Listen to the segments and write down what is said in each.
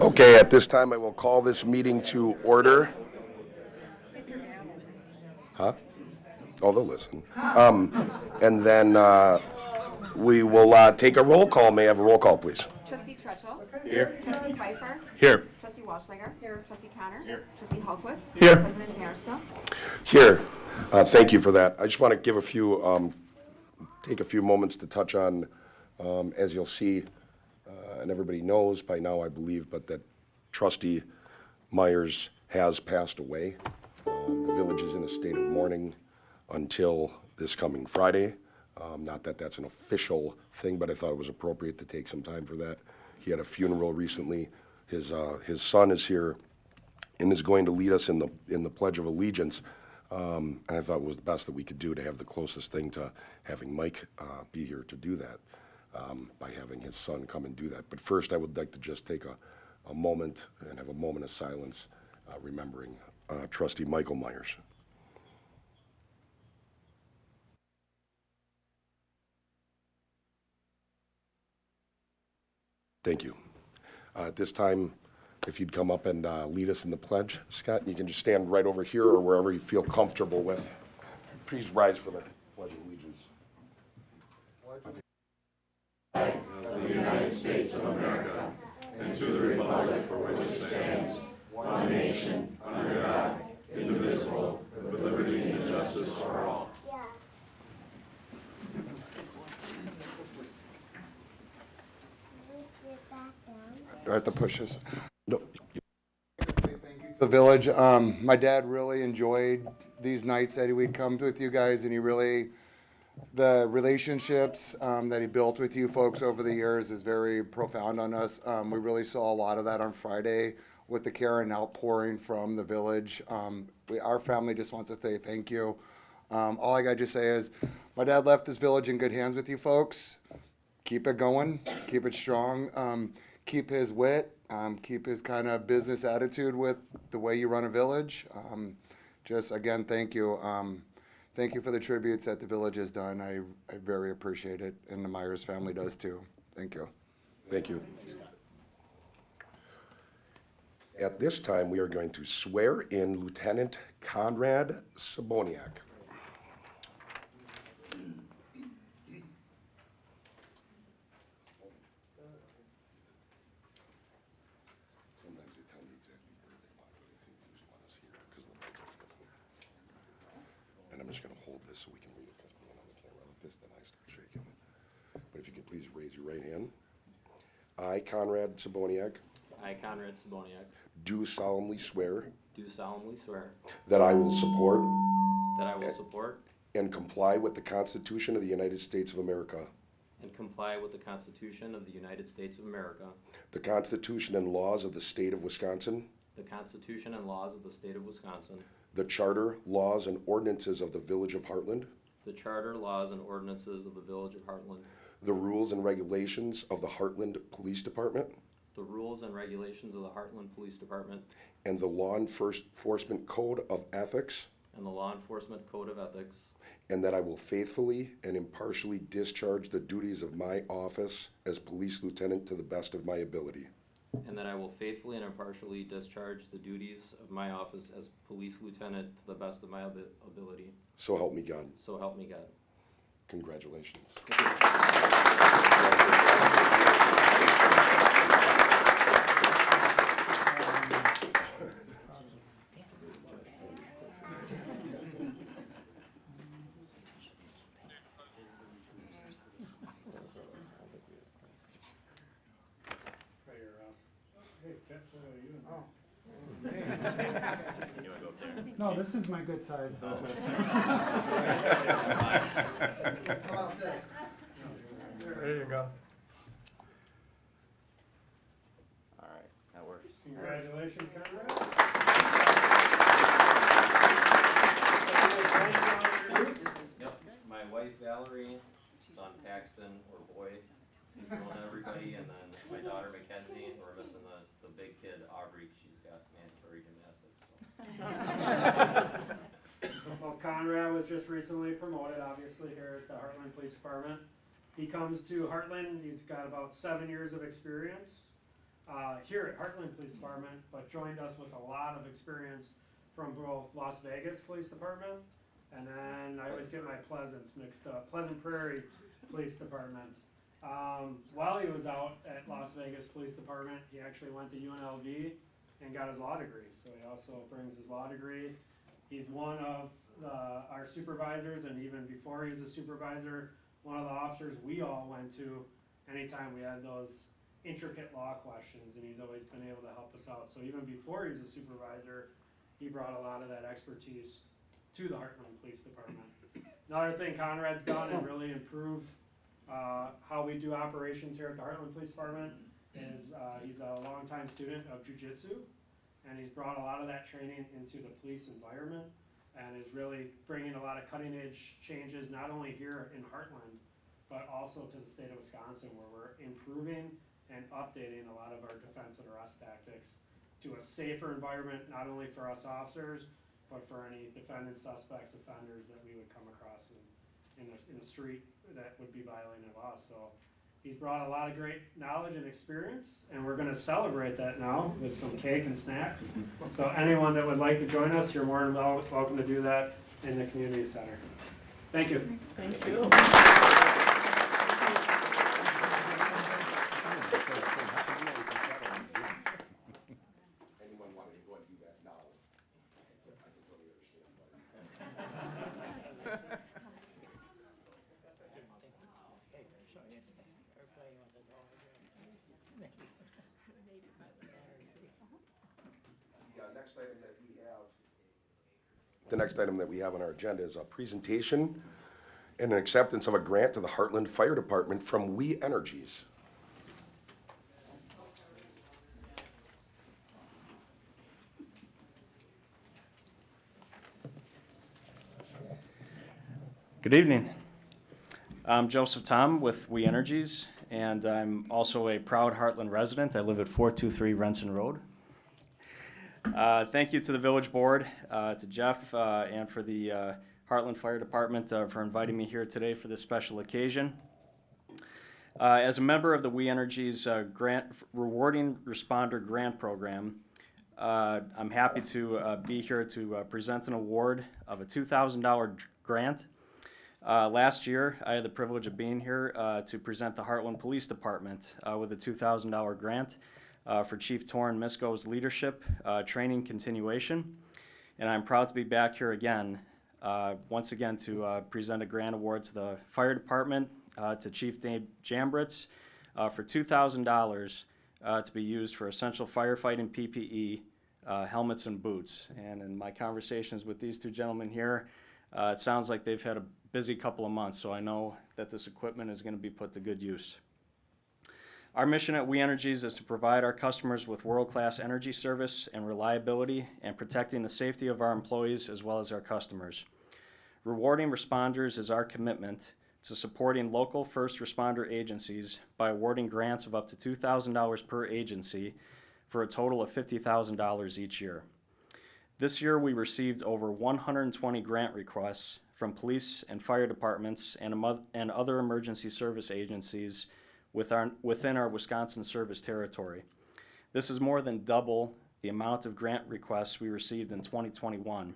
Okay, at this time I will call this meeting to order. Huh? Oh, they'll listen. And then we will take a roll call. May I have a roll call, please? Trustee Tretchell. Here. Trustee Pfeiffer. Here. Trustee Walschlager. Here. Trustee Connor. Here. Trustee Hallquist. Here. President Garstra. Here. Thank you for that. I just want to give take a few moments to touch on, as you'll see, and everybody knows by now, I believe, but that Trustee Myers has passed away. The village is in a state of mourning until this coming Friday. Not that that's an official thing, but I thought it was appropriate to take some time for that. He had a funeral recently. His son is here and is going to lead us in the Pledge of Allegiance. And I thought it was the best that we could do to have the closest thing to having Mike be here to do that, by having his son come and do that. But first, I would like to just take a moment and have a moment of silence remembering Trustee Michael Myers. Thank you. At this time, if you'd come up and lead us in the pledge, Scott, you can just stand right over here or wherever you feel comfortable with. Please rise for the Pledge of Allegiance. Of the United States of America, and to the republic for which it stands, one nation, under God, indivisible, with liberty and justice for all. Do I have to push this? No. The village, my dad really enjoyed these nights that we'd come with you guys, and the relationships that he built with you folks over the years is very profound on us. We really saw a lot of that on Friday with the care and outpouring from the village. Our family just wants to say thank you. All I got to say is my dad left this village in good hands with you folks. Keep it going, keep it strong, keep his wit, keep his kind of business attitude with the way you run a village. Just again, thank you. Thank you for the tributes that the village has done. I very appreciate it, and the Myers family does too. Thank you. Thank you. At this time, we are going to swear in Lieutenant Conrad Ceboniak. Sometimes they tell me exactly where they want, but I think they just want us here because of the microphone. And I'm just going to hold this so we can read it because being on the camera like this, then I start shaking. But if you could please raise your right hand. I, Conrad Ceboniak, I, Conrad Ceboniak, do solemnly swear do solemnly swear that I will support that I will support and comply with the Constitution of the United States of America, and comply with the Constitution of the United States of America, the Constitution and laws of the state of Wisconsin, the Constitution and laws of the state of Wisconsin, the charter, laws, and ordinances of the Village of Hartland, the charter, laws, and ordinances of the Village of Hartland, the rules and regulations of the Hartland Police Department, the rules and regulations of the Hartland Police Department, and the Law Enforcement Code of Ethics, and the Law Enforcement Code of Ethics, and that I will faithfully and impartially discharge the duties of my office as Police Lieutenant to the best of my ability. and that I will faithfully and impartially discharge the duties of my office as Police Lieutenant to the best of my ability. So help me God. So help me God. Congratulations. No, this is my good side. How about this? There you go. All right, that works. Congratulations, Conrad. Yep, my wife Valerie, son Paxton, or boy, he's growing everybody, and then my daughter Mackenzie, we're missing the big kid Aubrey, she's got mandatory gymnastics. Well, Conrad was just recently promoted, obviously, here at the Hartland Police Department. He comes to Hartland, he's got about 7 years of experience. here at Hartland Police Department, but joined us with a lot of experience from both Las Vegas Police Department, and then I always get my Pleasants mixed up, Pleasant Prairie Police Department. While he was out at Las Vegas Police Department, he actually went to UNLV and got his law degree. So he also brings his law degree. He's one of our supervisors, and even before he was a supervisor, one of the officers we all went to anytime we had those intricate law questions, and he's always been able to help us out. So even before he was a supervisor, he brought a lot of that expertise to the Hartland Police Department. Another thing Conrad's done and really improved how we do operations here at the Hartland Police Department is he's a longtime student of jiu-jitsu, and he's brought a lot of that training into the police environment and is really bringing a lot of cutting-edge changes, not only here in Hartland, but also to the state of Wisconsin, where we're improving and updating a lot of our defense and arrest tactics to a safer environment, not only for us officers, but for any defendants, suspects, offenders that we would come across in the street that would be violating the law. So he's brought a lot of great knowledge and experience, and we're going to celebrate that now with some cake and snacks. So anyone that would like to join us, you're more than welcome to do that in the community center. Thank you. Thank you. Anyone wanting to go and do that now? I can totally understand. The next item that we have on our agenda is a presentation and an acceptance of a grant to the Hartland Fire Department from We Energies. Good evening. I'm Joseph Tom with We Energies, and I'm also a proud Hartland resident. I live at 423 Renson Road. Thank you to the village board, to Jeff, and for the Hartland Fire Department for inviting me here today for this special occasion. As a member of the We Energies Rewarding Responder Grant Program, I'm happy to be here to present an award of a $2,000 grant. Last year, I had the privilege of being here to present the Hartland Police Department with a $2,000 grant for Chief Torrin Misko's leadership training continuation. And I'm proud to be back here again, once again to present a grant award to the Fire Department, to Chief Dave Jambritz for $2,000 to be used for essential firefighting PPE, helmets and boots. And in my conversations with these two gentlemen here, it sounds like they've had a busy couple of months, so I know that this equipment is going to be put to good use. Our mission at We Energies is to provide our customers with world-class energy service and reliability and protecting the safety of our employees as well as our customers. Rewarding responders is our commitment to supporting local first responder agencies by awarding grants of up to $2,000 per agency for a total of $50,000 each year. This year we received over 120 grant requests from police and fire departments and other emergency service agencies within our Wisconsin service territory. This is more than double the amount of grant requests we received in 2021.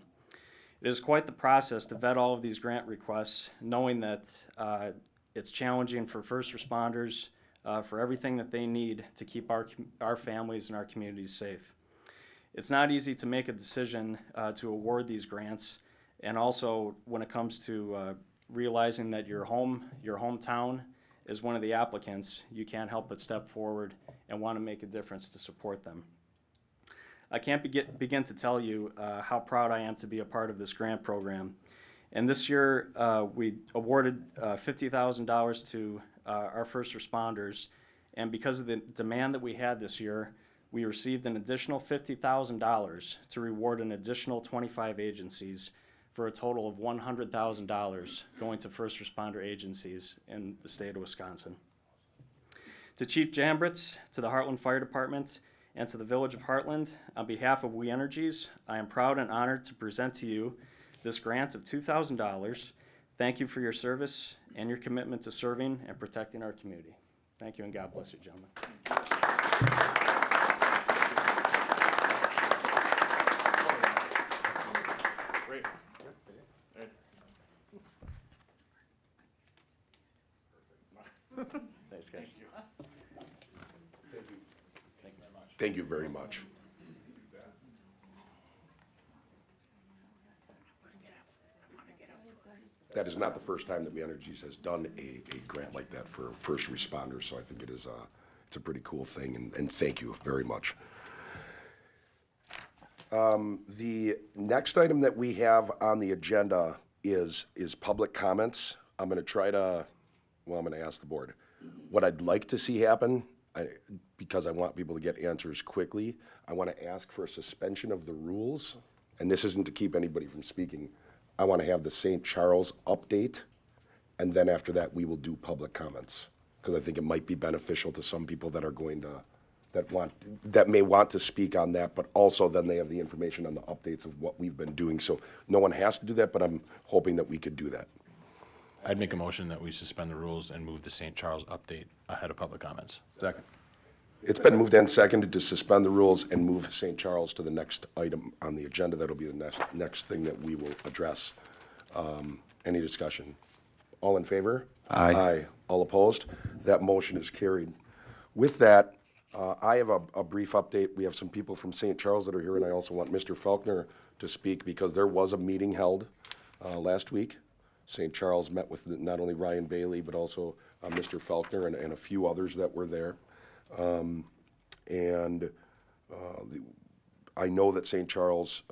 It is quite the process to vet all of these grant requests, knowing that it's challenging for first responders for everything that they need to keep our families and our communities safe. It's not easy to make a decision to award these grants, and also when it comes to realizing that your hometown is one of the applicants, you can't help but step forward and want to make a difference to support them. I can't begin to tell you how proud I am to be a part of this grant program. And this year, we awarded $50,000 to our first responders, and because of the demand that we had this year, we received an additional $50,000 to reward an additional 25 agencies for a total of $100,000 going to first responder agencies in the state of Wisconsin. To Chief Jambritz, to the Hartland Fire Department, and to the Village of Hartland, on behalf of We Energies, I am proud and honored to present to you this grant of $2,000. Thank you for your service and your commitment to serving and protecting our community. Thank you, and God bless you, gentlemen. Great. Thanks, guys. Thank you very much. That is not the first time that We Energies has done a grant like that for first responders, so I think it's a pretty cool thing, and thank you very much. The next item that we have on the agenda is public comments. I'm gonna ask the board. What I'd like to see happen, because I want people to get answers quickly, I wanna ask for a suspension of the rules, and this isn't to keep anybody from speaking. I want to have the St. Charles update, and then after that, we will do public comments. Because I think it might be beneficial to some people that are going to, that may want to speak on that, but also then they have the information on the updates of what we've been doing. So no one has to do that, but I'm hoping that we could do that. I'd make a motion that we suspend the rules and move the St. Charles update ahead of public comments. Second. It's been moved and seconded to suspend the rules and move St. Charles to the next item on the agenda. That'll be the next thing that we will address. Any discussion? All in favor? Aye. Aye. All opposed? That motion is carried. With that, I have a brief update. We have some people from St. Charles that are here, and I also want Mr. Faulkner to speak because there was a meeting held last week. St. Charles met with not only Ryan Bailey, but also Mr. Faulkner and a few others that were there. I know that St. Charles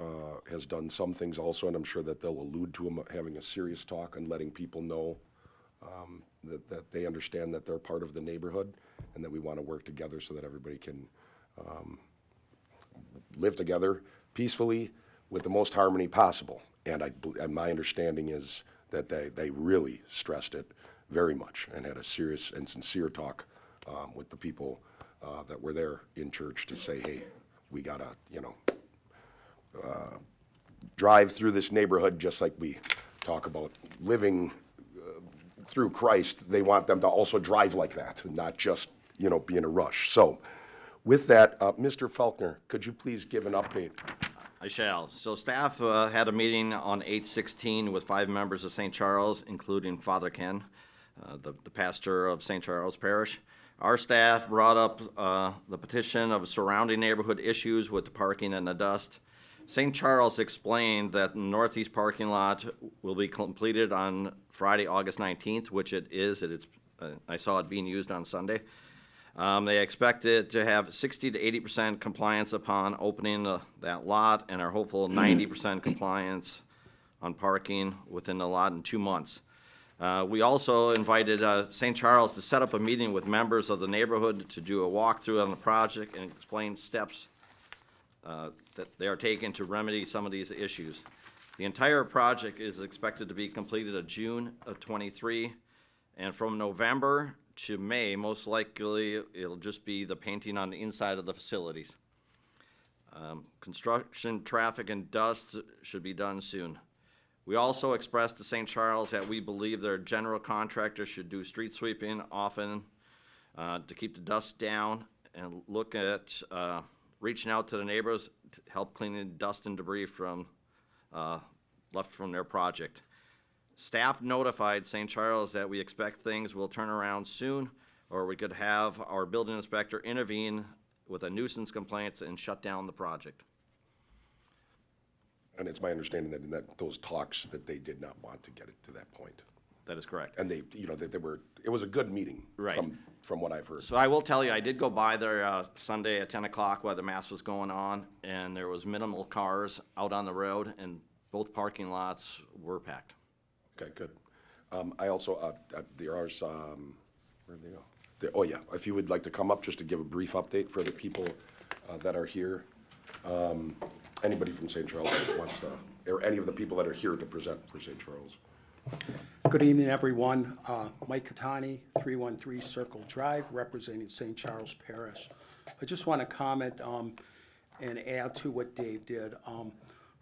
has done some things also, and I'm sure that they'll allude to them having a serious talk and letting people know that they understand that they're part of the neighborhood and that we want to work together so that everybody can live together peacefully with the most harmony possible. And my understanding is that they really stressed it very much and had a serious and sincere talk with the people that were there in church to say, hey, we gotta, drive through this neighborhood just like we talk about living through Christ. They want them to also drive like that, not just, be in a rush. So with that, Mr. Faulkner, could you please give an update? I shall. So staff had a meeting on 8/16 with 5 members of St. Charles, including Father Ken, the pastor of St. Charles Parish. Our staff brought up the petition of surrounding neighborhood issues with the parking and the dust. St. Charles explained that the northeast parking lot will be completed on Friday, August 19th, which it is. I saw it being used on Sunday. They expect it to have 60 to 80% compliance upon opening that lot and are hopeful 90% compliance on parking within the lot in 2 months. We also invited St. Charles to set up a meeting with members of the neighborhood to do a walkthrough on the project and explain steps that they are taking to remedy some of these issues. The entire project is expected to be completed in June of '23, and from November to May, most likely it'll just be the painting on the inside of the facilities. Construction, traffic, and dust should be done soon. We also expressed to St. Charles that we believe their general contractor should do street sweeping often to keep the dust down and look at reaching out to the neighbors to help cleaning dust and debris from left from their project. Staff notified St. Charles that we expect things will turn around soon, or we could have our building inspector intervene with a nuisance complaint and shut down the project. And it's my understanding that in those talks that they did not want to get it to that point. That is correct. And it was a good meeting. Right. From what I've heard. So I will tell you, I did go by there Sunday at 10 o'clock while the mass was going on, and there was minimal cars out on the road, and both parking lots were packed. Okay, good. I also, there are some, where'd they go? Oh, yeah, if you would like to come up just to give a brief update for the people that are here. Anybody from St. Charles that wants to, or any of the people that are here to present for St. Charles. Good evening, everyone. Mike Catani, 313 Circle Drive, representing St. Charles Parish. I just want to comment and add to what Dave did.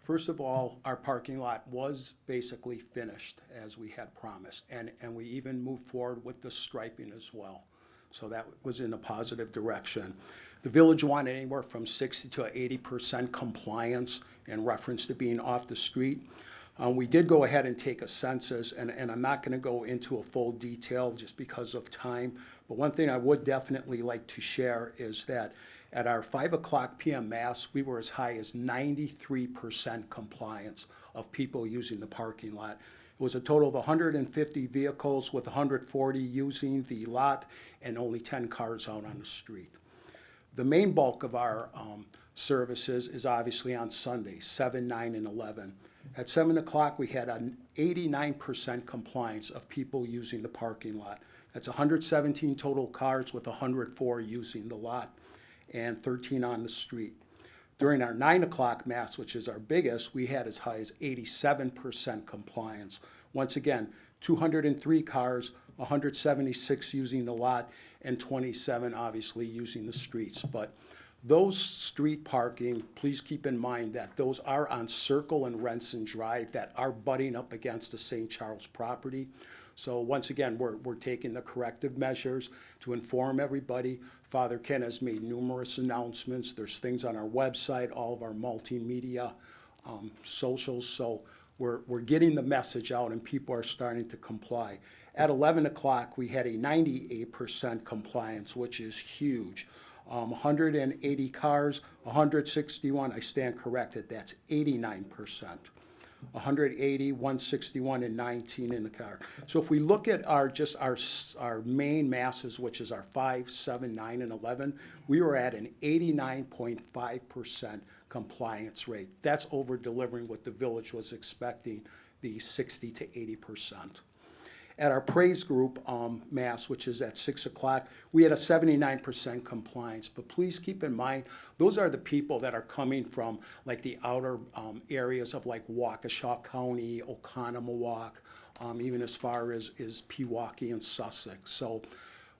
First of all, our parking lot was basically finished as we had promised, and we even moved forward with the striping as well. So that was in a positive direction. The village wanted anywhere from 60 to 80% compliance in reference to being off the street. We did go ahead and take a census, and I'm not going to go into a full detail just because of time, but one thing I would definitely like to share is that at our 5 o'clock p.m. mass, we were as high as 93% compliance of people using the parking lot. It was a total of 150 vehicles with 140 using the lot and only 10 cars out on the street. The main bulk of our services is obviously on Sundays, 7, 9, and 11. At 7 o'clock, we had an 89% compliance of people using the parking lot. That's 117 total cars with 104 using the lot and 13 on the street. During our 9 o'clock mass, which is our biggest, we had as high as 87% compliance. Once again, 203 cars, 176 using the lot, and 27 obviously using the streets. But those street parking, please keep in mind that those are on Circle and Renson Drive that are butting up against the St. Charles property. So once again, we're taking the corrective measures to inform everybody. Father Ken has made numerous announcements. There's things on our website, all of our multimedia socials. So we're getting the message out and people are starting to comply. At 11 o'clock, we had a 98% compliance, which is huge. 180 cars, 161, I stand corrected, that's 89%. 180, 161, and 19 in the car. So if we look at our main masses, which is our 5, 7, 9, and 11, we were at an 89.5% compliance rate. That's over delivering what the village was expecting, the 60 to 80%. At our praise group mass, which is at 6 o'clock, we had a 79% compliance. But please keep in mind, those are the people that are coming from like the outer areas of like Waukesha County, Oconomowoc, even as far as Pewaukee and Sussex. So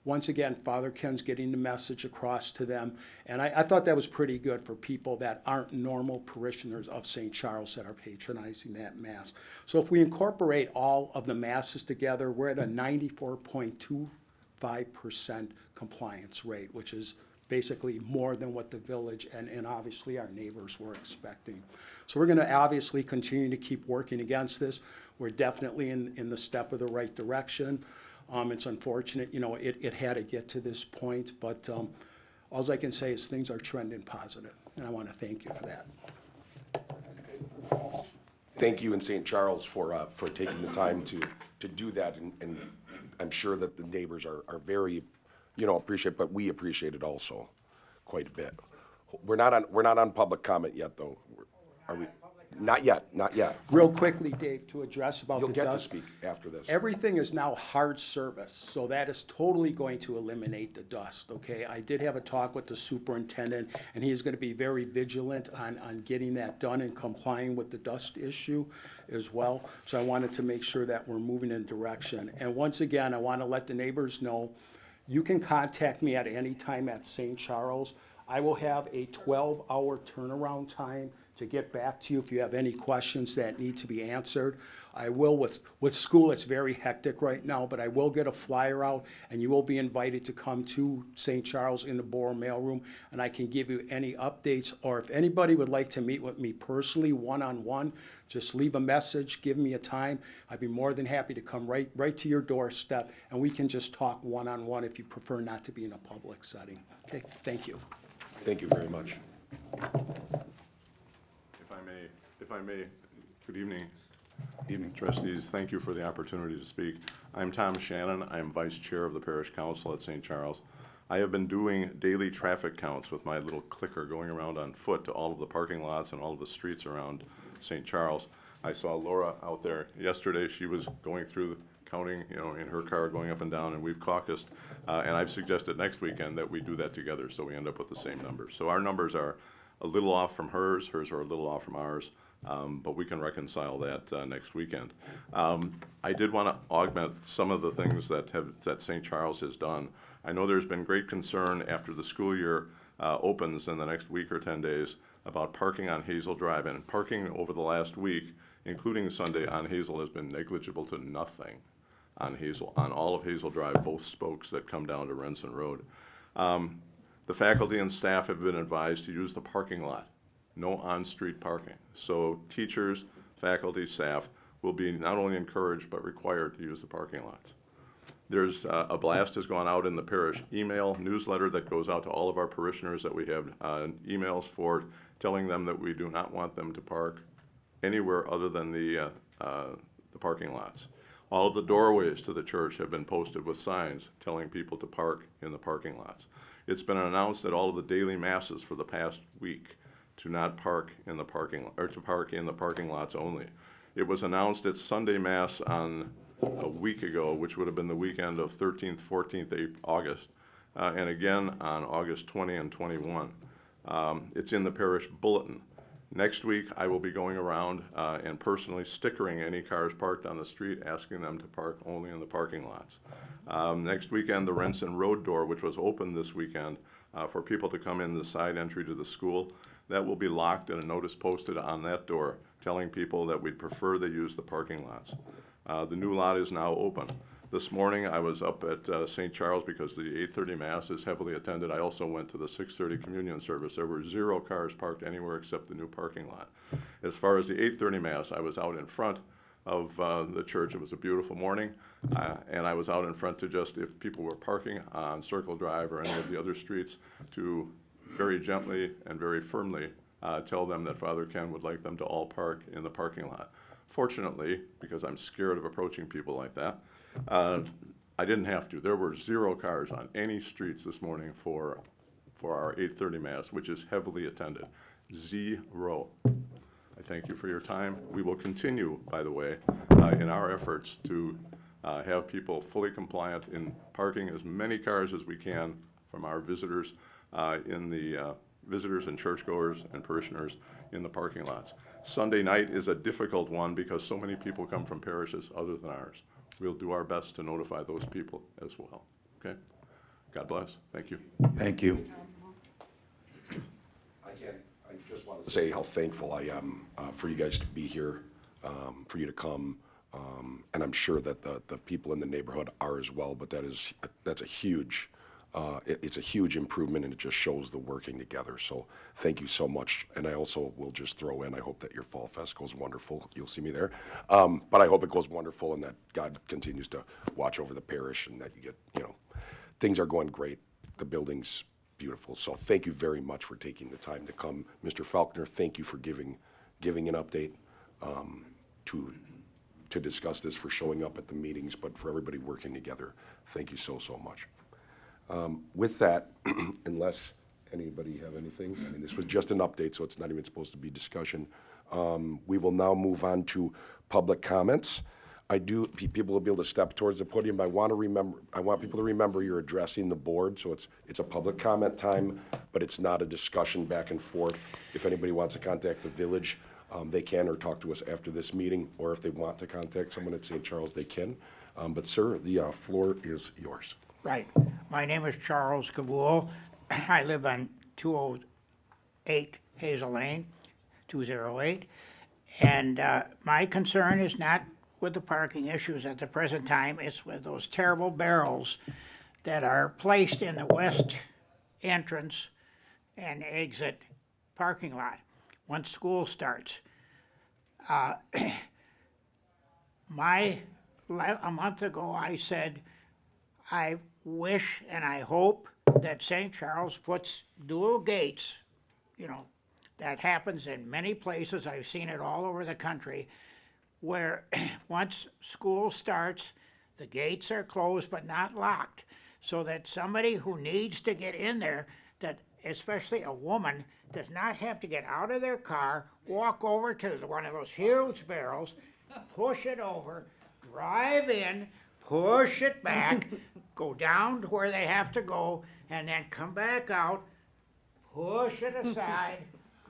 once again, Father Ken's getting the message across to them. And I thought that was pretty good for people that aren't normal parishioners of St. Charles that are patronizing that mass. So if we incorporate all of the masses together, we're at a 94.25% compliance rate, which is basically more than what the village and obviously our neighbors were expecting. So we're going to obviously continue to keep working against this. We're definitely in the step of the right direction. It's unfortunate, you know, it had to get to this point, but all I can say is things are trending positive, and I want to thank you for that. Thank you in St. Charles for taking the time to do that, and I'm sure that the neighbors are very, you know, appreciate, but we appreciate it also quite a bit. We're not on public comment yet, though. Are we? Not yet. Real quickly, Dave, to address about You'll the get to dust. speak after this. Everything is now hard service, so that is totally going to eliminate the dust, okay? I did have a talk with the superintendent, and he is going to be very vigilant on getting that done and complying with the dust issue as well. So I wanted to make sure that we're moving in direction. And once again, I want to let the neighbors know, you can contact me at any time at St. Charles. I will have a 12-hour turnaround time to get back to you if you have any questions that need to be answered. I will, with school, it's very hectic right now, but I will get a flyer out, and you will be invited to come to St. Charles in the Borough mailroom, and I can give you any updates, or if anybody would like to meet with me personally, one-on-one, just leave a message, give me a time. I'd be more than happy to come right to your doorstep, and we can just talk one-on-one if you prefer not to be in a public setting. Okay, thank you. Thank you very much. If I may, good evening. Evening, trustees. Thank you for the opportunity to speak. I'm Tom Shannon. I am Vice Chair of the Parish Council at St. Charles. I have been doing daily traffic counts with my little clicker going around on foot to all of the parking lots and all of the streets around St. Charles. I saw Laura out there yesterday. She was going through counting, you know, in her car going up and down, and we've caucused. And I've suggested next weekend that we do that together so we end up with the same numbers. So our numbers are a little off from hers. Hers are a little off from ours. But we can reconcile that next weekend. I did want to augment some of the things that St. Charles has done. I know there's been great concern after the school year opens in the next week or 10 days about parking on Hazel Drive. And parking over the last week, including Sunday on Hazel, has been negligible to nothing on all of Hazel Drive, both spokes that come down to Renson Road. The faculty and staff have been advised to use the parking lot, no on-street parking. So teachers, faculty, staff will be not only encouraged but required to use the parking lots. There's a blast has gone out in the parish email newsletter that goes out to all of our parishioners that we have emails for, telling them that we do not want them to park anywhere other than the parking lots. All of the doorways to the church have been posted with signs telling people to park in the parking lots. It's been announced that all of the daily masses for the past week to not park in the parking, or to park in the parking lots only. It was announced at Sunday Mass on a week ago, which would have been the weekend of 13th, 14th August, and again on August 20 and 21. It's in the parish bulletin. Next week, I will be going around and personally stickering any cars parked on the street, asking them to park only in the parking lots. Next weekend, the Renson Road door, which was open this weekend for people to come in the side entry to the school, that will be locked and a notice posted on that door telling people that we'd prefer they use the parking lots. The new lot is now open. This morning, I was up at St. Charles because the 8:30 Mass is heavily attended. I also went to the 6:30 communion service. There were 0 cars parked anywhere except the new parking lot. As far as the 8:30 Mass, I was out in front of the church. It was a beautiful morning, and I was out in front to just, if people were parking on Circle Drive or any of the other streets, to very gently and very firmly tell them that Father Ken would like them to all park in the parking lot. Fortunately, because I'm scared of approaching people like that, I didn't have to. There were 0 cars on any streets this morning for our 8:30 Mass, which is heavily attended. 0. I thank you for your time. We will continue, by the way, in our efforts to have people fully compliant in parking as many cars as we can from our visitors in the visitors and churchgoers and parishioners in the parking lots. Sunday night is a difficult one because so many people come from parishes other than ours. We'll do our best to notify those people as well. Okay? God bless. Thank you. Thank you. I just want to say how thankful I am for you guys to be here, for you to come, and I'm sure that the people in the neighborhood are as well, but that's a huge, it's a huge improvement, and it just shows the working together. So thank you so much. And I also will just throw in, I hope that your Fall Fest goes wonderful. You'll see me there. But I hope it goes wonderful and that God continues to watch over the parish and that you get, things are going great. The building's beautiful. So thank you very much for taking the time to come. Mr. Faulkner, thank you for giving an update to discuss this, for showing up at the meetings, but for everybody working together. Thank you so much. With that, unless anybody have anything, I mean, this was just an update, so it's not even supposed to be discussion. We will now move on to public comments. People will be able to step towards the podium, but I want people to remember you're addressing the board, so it's a public comment time, but it's not a discussion back and forth. If anybody wants to contact the village, they can, or talk to us after this meeting, or if they want to contact someone at St. Charles, they can. But sir, the floor is yours. Right. My name is Charles Cavoul. I live on 208 Hazel Lane, 208. And my concern is not with the parking issues at the present time. It's with those terrible barrels that are placed in the west entrance and exit parking lot once school starts. A month ago, I said, I wish and I hope that St. Charles puts dual gates. That happens in many places. I've seen it all over the country, where once school starts, the gates are closed but not locked, so that somebody who needs to get in there, that especially a woman, does not have to get out of their car, walk over to one of those huge barrels, push it over, drive in, push it back, go down to where they have to go, and then come back out, push it aside,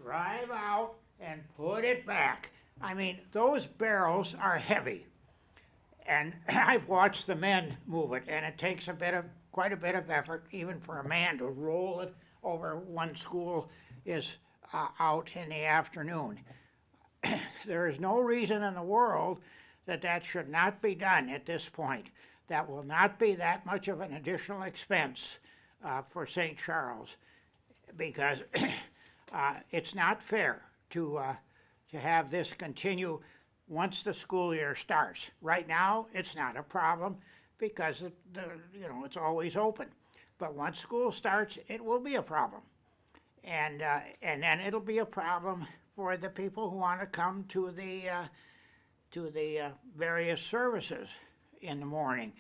drive out, and put it back. I mean, those barrels are heavy. And I've watched the men move it, and it takes quite a bit of effort, even for a man to roll it over when school is out in the afternoon. There is no reason in the world that should not be done at this point. That will not be that much of an additional expense for St. Charles. because it's not fair to have this continue once the school year starts. Right now, it's not a problem because it's always open. But once school starts, it will be a problem. And then it'll be a problem for the people who want to come to the various services in the morning.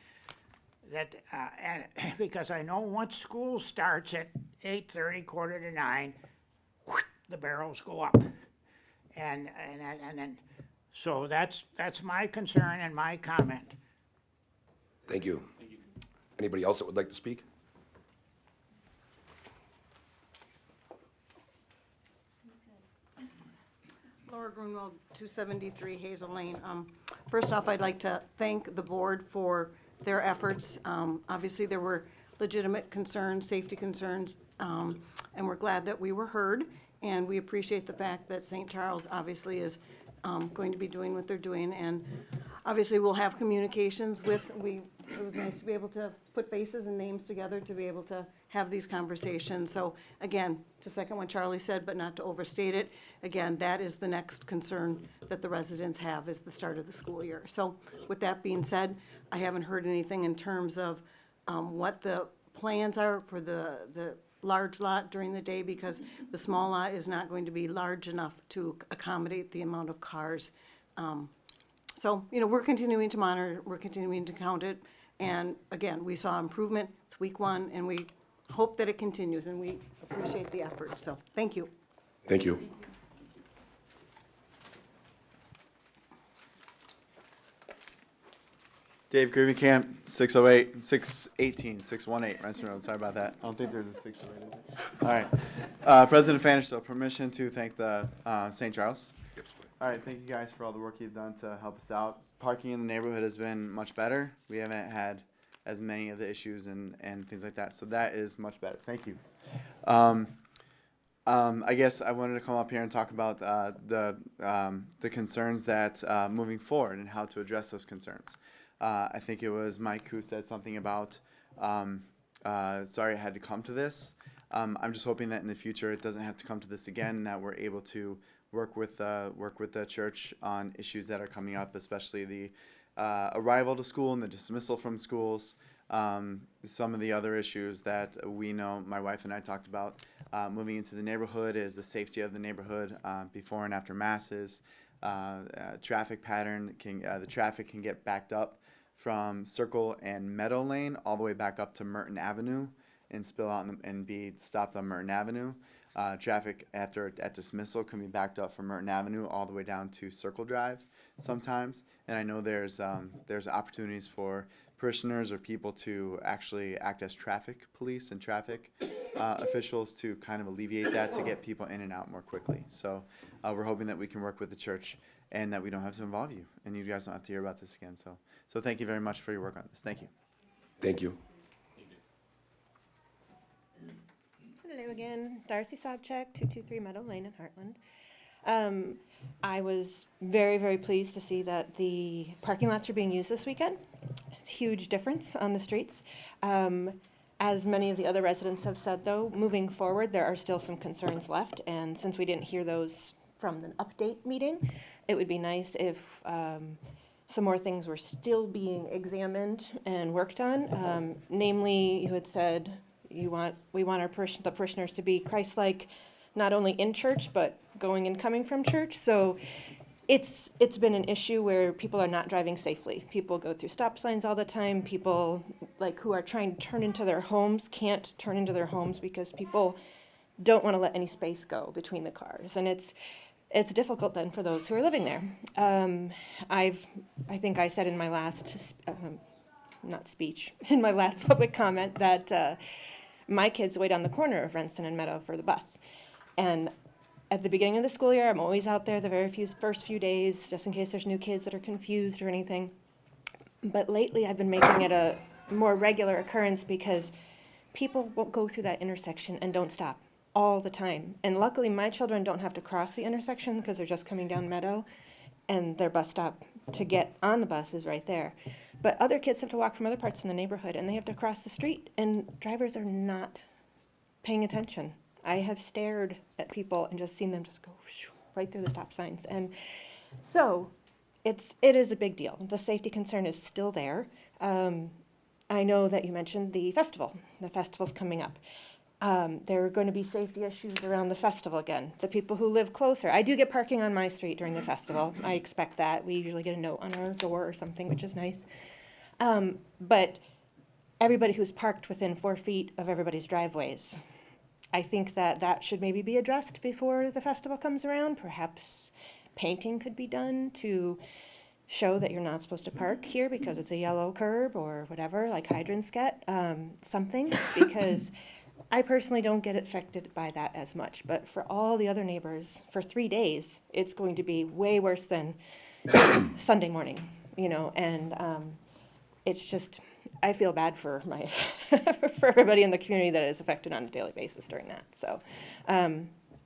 And because I know once school starts at 8:30, 8:45, the barrels go up. And then, so that's my concern and my comment. Thank you. Anybody else that would like to speak? Laura Grunwald, 273 Hazel Lane. First off, I'd like to thank the board for their efforts. Obviously, there were legitimate concerns, safety concerns, and we're glad that we were heard. And we appreciate the fact that St. Charles obviously is going to be doing what they're doing. And obviously, we'll have communications with, it was nice to be able to put faces and names together to be able to have these conversations. So again, to second what Charlie said, but not to overstate it, again, that is the next concern that the residents have, is the start of the school year. So with that being said, I haven't heard anything in terms of what the plans are for the large lot during the day, because the small lot is not going to be large enough to accommodate the amount of cars. So, we're continuing to monitor, we're continuing to count it, and again, we saw improvement. It's week 1, and we hope that it continues, and we appreciate the effort, so thank you. Thank you. Dave Grievenkamp, 608, 618, 618, Rensselaer Road. Sorry about that. I don't think there's a 608. Is there? All right. President Fanish, so permission to thank the St. Charles. All right. Thank you guys for all the work you've done to help us out. Parking in the neighborhood has been much better. We haven't had as many of the issues and things like that. So that is much better. Thank you. I guess I wanted to come up here and talk about the concerns that moving forward and how to address those concerns. I think it was Mike who said something about, sorry it had to come to this. I'm just hoping that in the future it doesn't have to come to this again, and that we're able to work with the church on issues that are coming up, especially the arrival to school and the dismissal from schools. Some of the other issues that we know, my wife and I talked about moving into the neighborhood, is the safety of the neighborhood before and after masses. Traffic pattern the traffic can get backed up from Circle and Meadow Lane all the way back up to Merton Avenue and spill out and be stopped on Merton Avenue. Traffic at dismissal can be backed up from Merton Avenue all the way down to Circle Drive sometimes. And I know there's opportunities for parishioners or people to actually act as traffic police and traffic officials to kind of alleviate that, to get people in and out more quickly. So we're hoping that we can work with the church and that we don't have to involve you, and you guys don't have to hear about this again. So thank you very much for your work on this. Thank you. Thank you. Hello again, Darcy Sobchak, 223 Meadow Lane in Hartland. I was very, very pleased to see that the parking lots are being used this weekend. It's a huge difference on the streets. As many of the other residents have said, though, moving forward, there are still some concerns left, and since we didn't hear those from the update meeting, it would be nice if some more things were still being examined and worked on. Namely, you had said we want the parishioners to be Christ-like, not only in church but going and coming from church. So it's been an issue where people are not driving safely. People go through stop signs all the time. People who are trying to turn into their homes can't turn into their homes because people don't want to let any space go between the cars, and it's difficult then for those who are living there. I think I said in my last in my last public comment that my kids wait on the corner of Renson and Meadow for the bus. And at the beginning of the school year, I'm always out there the first few days, just in case there's new kids that are confused or anything. But lately, I've been making it a more regular occurrence because people won't go through that intersection and don't stop all the time. And luckily, my children don't have to cross the intersection because they're just coming down Meadow, and their bus stop to get on the bus is right there. But other kids have to walk from other parts of the neighborhood, and they have to cross the street, and drivers are not paying attention. I have stared at people and just seen them just go right through the stop signs. And so it is a big deal. The safety concern is still there. I know that you mentioned the festival. The festival's coming up. There are going to be safety issues around the festival again. The people who live closer. I do get parking on my street during the festival. I expect that. We usually get a note on our door or something, which is nice. But everybody who's parked within 4 feet of everybody's driveways, I think that should maybe be addressed before the festival comes around. Perhaps painting could be done to show that you're not supposed to park here because it's a yellow curb or whatever, like hydrants get, something, because I personally don't get affected by that as much. But for all the other neighbors, for 3 days, it's going to be way worse than Sunday morning, and it's just, I feel bad for for everybody in the community that is affected on a daily basis during that. So,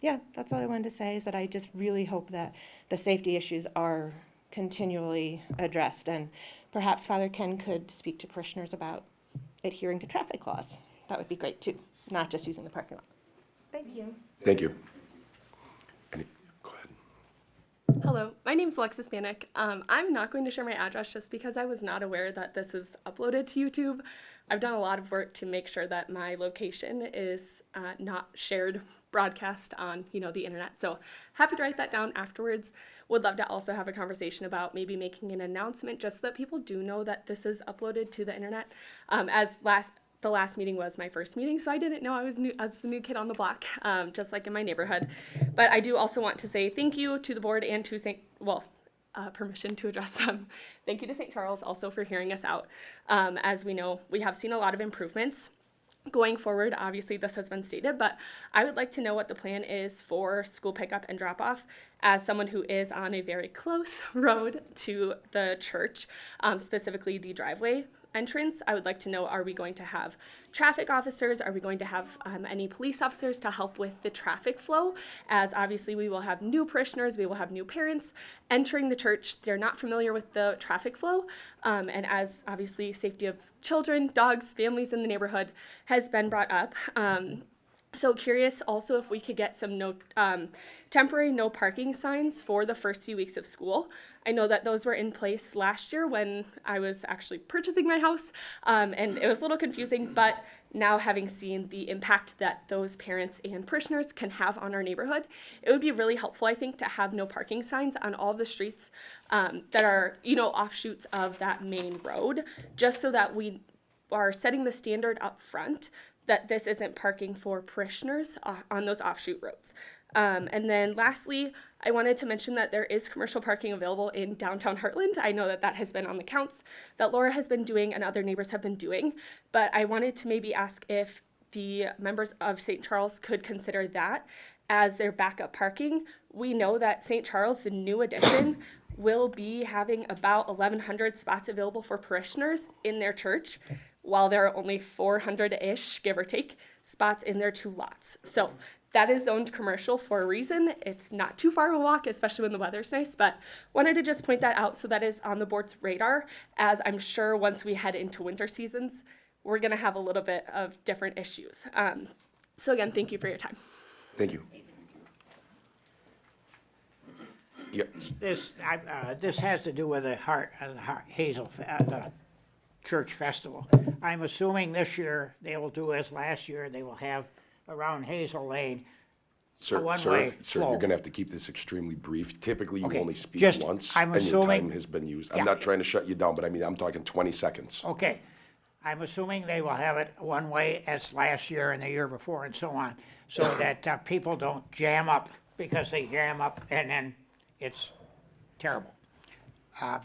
yeah, that's all I wanted to say, is that I just really hope that the safety issues are continually addressed, and perhaps Father Ken could speak to parishioners about adhering to traffic laws. That would be great too, not just using the parking lot. Thank you. Thank you. Go ahead. Hello, my name is Alexis Banik. I'm not going to share my address just because I was not aware that this is uploaded to YouTube. I've done a lot of work to make sure that my location is not shared broadcast on the internet. So happy to write that down afterwards. Would love to also have a conversation about maybe making an announcement just so that people do know that this is uploaded to the internet. The last meeting was my first meeting, so I didn't know I was the new kid on the block, just like in my neighborhood. But I do also want to say thank you to the board and to permission to address them. Thank you to St. Charles also for hearing us out. As we know, we have seen a lot of improvements. Going forward, obviously this has been stated, but I would like to know what the plan is for school pickup and drop off. As someone who is on a very close road to the church, specifically the driveway entrance, I would like to know, are we going to have traffic officers? Are we going to have any police officers to help with the traffic flow? As obviously we will have new parishioners, we will have new parents entering the church. They're not familiar with the traffic flow. And as obviously safety of children, dogs, families in the neighborhood has been brought up. So curious also if we could get some temporary no parking signs for the first few weeks of school. I know that those were in place last year when I was actually purchasing my house, and it was a little confusing, but now having seen the impact that those parents and parishioners can have on our neighborhood, it would be really helpful, I think, to have no parking signs on all the streets that are, offshoots of that main road, just so that we are setting the standard up front that this isn't parking for parishioners on those offshoot roads. And then lastly, I wanted to mention that there is commercial parking available in downtown Hartland. I know that has been on the counts that Laura has been doing and other neighbors have been doing, but I wanted to maybe ask if the members of St. Charles could consider that as their backup parking. We know that St. Charles, the new addition, will be having about 1,100 spots available for parishioners in their church, while there are only 400-ish, give or take, spots in their 2 lots. So that is zoned commercial for a reason. It's not too far of a walk, especially when the weather's nice, but wanted to just point that out so that is on the board's radar, as I'm sure once we head into winter seasons, we're gonna have a little bit of different issues. So again, thank you for your time. Thank you. Yes. This has to do with the the church festival. I'm assuming this year they will do as last year. They will have around Hazel Lane a one-way Sir, flow. you're gonna have to keep this extremely brief. Typically, you Okay, only speak just, once, I'm and your assuming- time has been used. Yeah. I'm not trying to shut you down, but I'm talking 20 seconds. Okay, I'm assuming they will have it one way as last year and the year before and so on, so that people don't jam up, because they jam up and then it's terrible.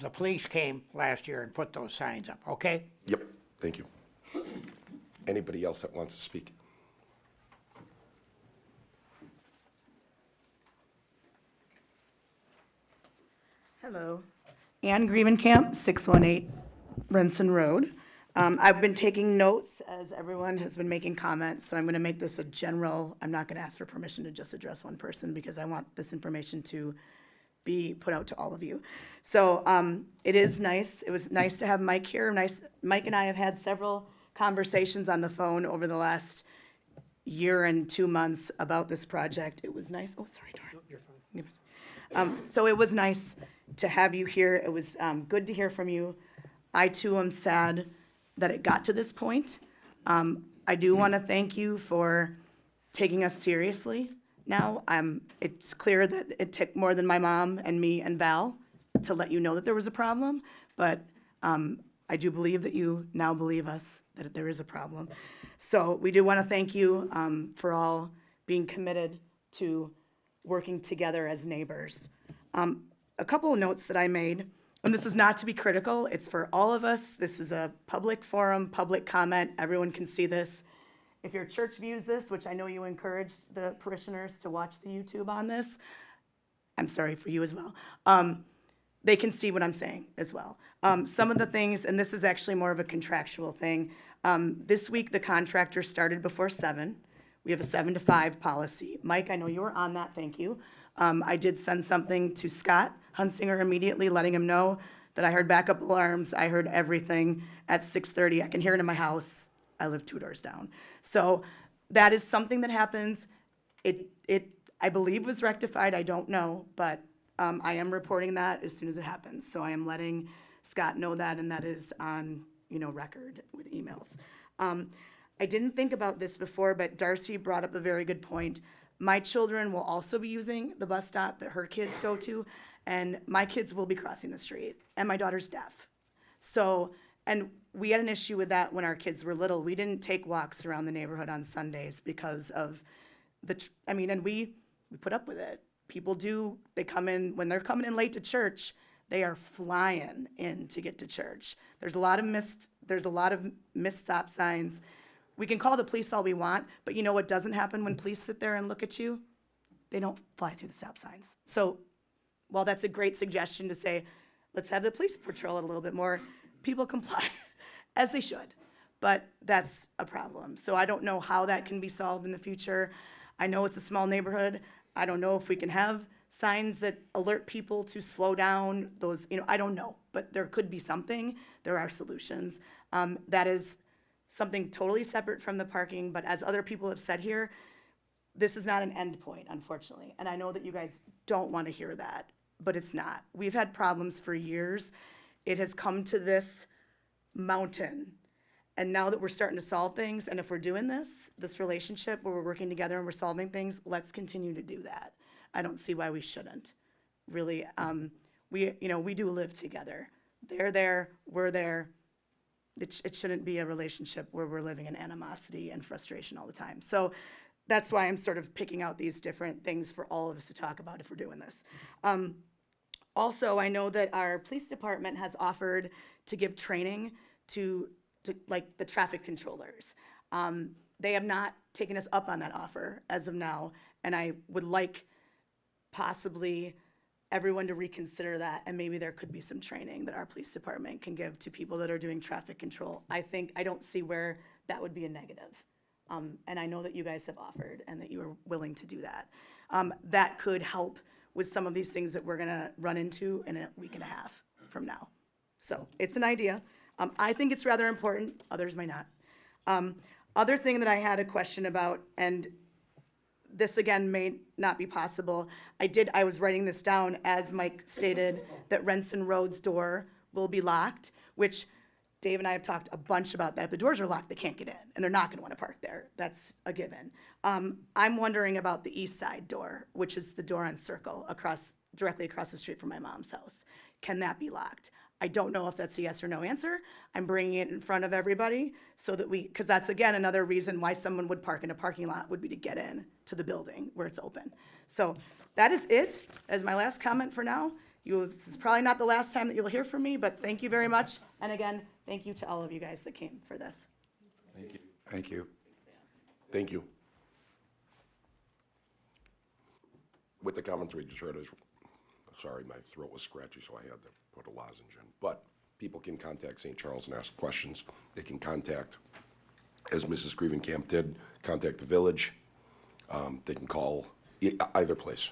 The police came last year and put those signs up, okay? Yep, thank you. Anybody else that wants to speak? Hello, Ann Grievenkamp, 618 Renson Road. I've been taking notes as everyone has been making comments, so I'm going to make this a general. I'm not going to ask for permission to just address one person because I want this information to be put out to all of you. So it is nice. It was nice to have Mike here. Mike and I have had several conversations on the phone over the last year and 2 months about this project. It was nice. Oh, sorry, Dora. You're fine. So it was nice to have you here. It was good to hear from you. I too am sad that it got to this point. I do want to thank you for taking us seriously now. It's clear that it took more than my mom and me and Val to let you know that there was a problem, but I do believe that you now believe us that there is a problem. So we do want to thank you for all being committed to working together as neighbors. A couple of notes that I made, and this is not to be critical, it's for all of us. This is a public forum, public comment, everyone can see this. If your church views this, which I know you encouraged the parishioners to watch the YouTube on this, I'm sorry for you as well. They can see what I'm saying as well. Some of the things, and this is actually more of a contractual thing, this week the contractor started before 7. We have a 7 to 5 policy. Mike, I know you were on that, thank you. I did send something to Scott Hunsinger immediately, letting him know that I heard backup alarms, I heard everything at 6:30. I can hear it in my house. I live 2 doors down. So that is something that happens. It I believe was rectified, I don't know, but I am reporting that as soon as it happens. So I am letting Scott know that, and that is on, record with emails. I didn't think about this before, but Darcy brought up a very good point. My children will also be using the bus stop that her kids go to, and my kids will be crossing the street, and my daughter's deaf. So, and we had an issue with that when our kids were little. We didn't take walks around the neighborhood on Sundays because of and we put up with it. People do, they come in, when they're coming in late to church, they are flying in to get to church. There's a lot of missed stop signs. We can call the police all we want, but you know what doesn't happen when police sit there and look at you? They don't fly through the stop signs. So while that's a great suggestion to say, let's have the police patrol it a little bit more, people comply, as they should. But that's a problem. So I don't know how that can be solved in the future. I know it's a small neighborhood. I don't know if we can have signs that alert people to slow down, those, I don't know, but there could be something. There are solutions. That is something totally separate from the parking, but as other people have said here, this is not an end point, unfortunately. And I know that you guys don't want to hear that, but it's not. We've had problems for years. It has come to this mountain. And now that we're starting to solve things, and if we're doing this relationship where we're working together and we're solving things, let's continue to do that. I don't see why we shouldn't. Really, we do live together. They're there, we're there. It shouldn't be a relationship where we're living in animosity and frustration all the time. So that's why I'm sort of picking out these different things for all of us to talk about if we're doing this. Also, I know that our police department has offered to give training to like the traffic controllers. They have not taken us up on that offer as of now, and I would like possibly everyone to reconsider that, and maybe there could be some training that our police department can give to people that are doing traffic control. I don't see where that would be a negative. And I know that you guys have offered and that you are willing to do that. That could help with some of these things that we're gonna run into in a week and a half from now. So it's an idea. I think it's rather important, others might not. Other thing that I had a question about, and this again may not be possible, I was writing this down as Mike stated that Renson Road's door will be locked, which Dave and I have talked a bunch about that. If the doors are locked, they can't get in, and they're not gonna wanna park there. That's a given. I'm wondering about the east side door, which is the door on Circle directly across the street from my mom's house. Can that be locked? I don't know if that's a yes or no answer. I'm bringing it in front of everybody so that because that's again another reason why someone would park in a parking lot would be to get in to the building where it's open. So that is it as my last comment for now. This is probably not the last time that you'll hear from me, but thank you very much. And again, thank you to all of you guys that came for this. Thank you. Thank you. Thank you. With the comments we just heard, sorry, my throat was scratchy, so I had to put a lozenge in. But people can contact St. Charles and ask questions. They can contact, as Mrs. Grievenkamp did, contact the village. They can call either place.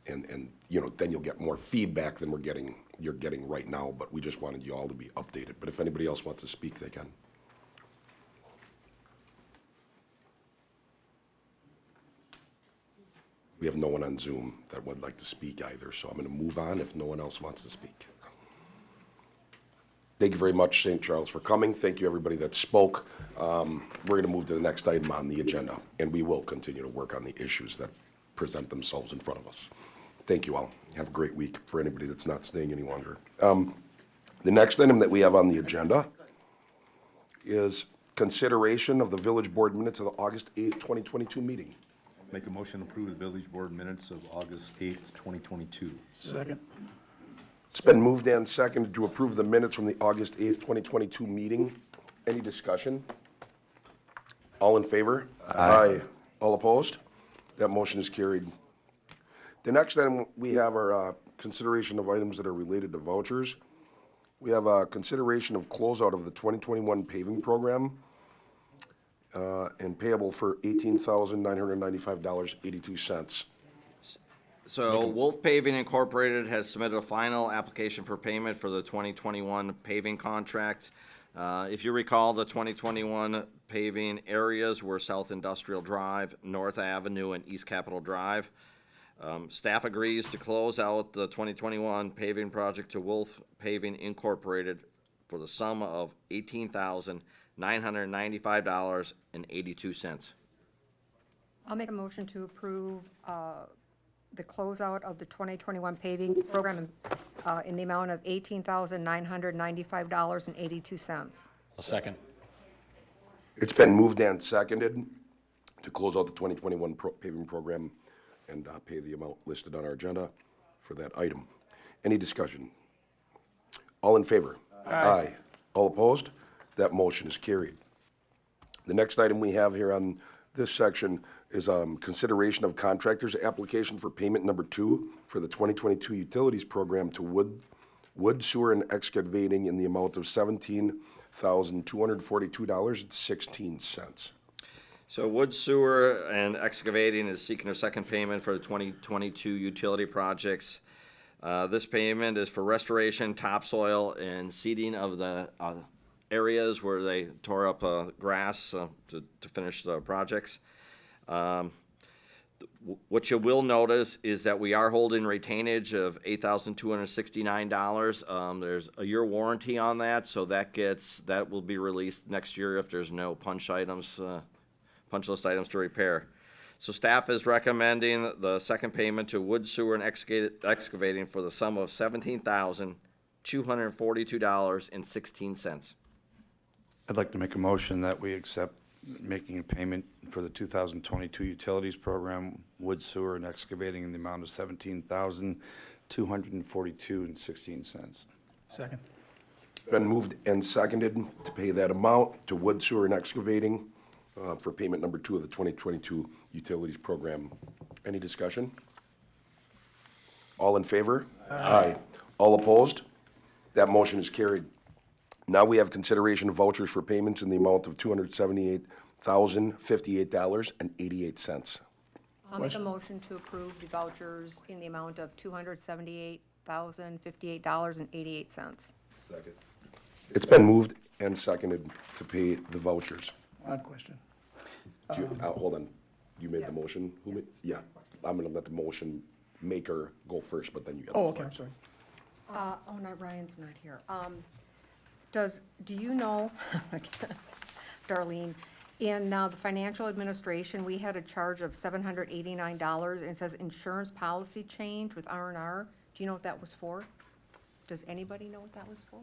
And then you'll get more feedback than you're getting right now, but we just wanted you all to be updated. But if anybody else wants to speak, they can. We have no one on Zoom that would like to speak either, so I'm going to move on if no one else wants to speak. Thank you very much, St. Charles, for coming. Thank you, everybody that spoke. We're going to move to the next item on the agenda, and we will continue to work on the issues that present themselves in front of us. Thank you all. Have a great week for anybody that's not staying any longer. The next item that we have on the agenda is consideration of the village board minutes of the August 8th, 2022 meeting. Make a motion to approve the village board minutes of August 8th, 2022. Second. It's been moved and seconded to approve the minutes from the August 8th, 2022 meeting. Any discussion? All in favor? Aye. All opposed? That motion is carried. The next item we have are consideration of items that are related to vouchers. We have a consideration of closeout of the 2021 paving program and payable for $18,995.82. So Wolf Paving Incorporated has submitted a final application for payment for the 2021 paving contract. If you recall, the 2021 paving areas were South Industrial Drive, North Avenue, and East Capitol Drive. Staff agrees to close out the 2021 paving project to Wolf Paving Incorporated for the sum of $18,995.82. I'll make a motion to approve the closeout of the 2021 paving program in the amount of $18,995.82. I'll second. It's been moved and seconded to close out the 2021 paving program and pay the amount listed on our agenda for that item. Any discussion? All in favor? Aye. All opposed? That motion is carried. The next item we have here on this section is consideration of contractor's application for payment number 2 for the 2022 utilities program to Wood, Sewer, and Excavating in the amount of $17,242.16. So Wood, Sewer, and Excavating is seeking their second payment for the 2022 utility projects. This payment is for restoration, topsoil, and seeding of the areas where they tore up grass to finish the projects. What you will notice is that we are holding retainage of $8,269. There's a year warranty on that, so that will be released next year if there's no punch list items to repair. So staff is recommending the second payment to Wood, Sewer, and Excavating for the sum of $17,242.16. I'd like to make a motion that we accept making a payment for the 2022 utilities program, Wood, Sewer, and Excavating in the amount of $17,242.16. Second. Been moved and seconded to pay that amount to Wood, Sewer, and Excavating for payment number 2 of the 2022 utilities program. Any discussion? All in favor? Aye. All opposed? That motion is carried. Now we have consideration of vouchers for payments in the amount of $278,058.88. I'll make a motion to approve the vouchers in the amount of $278,058.88. Second. It's been moved and seconded to pay the vouchers. Odd question. Hold on. You made the motion? Who made? Yeah. I'm going to let the motion maker go first, but then you got the floor. Okay, I'm sorry. Oh, no, Ryan's not here. Do you know, Darlene, in the financial administration, we had a charge of $789, and it says insurance policy change with R&R. Do you know what that was for? Does anybody know what that was for?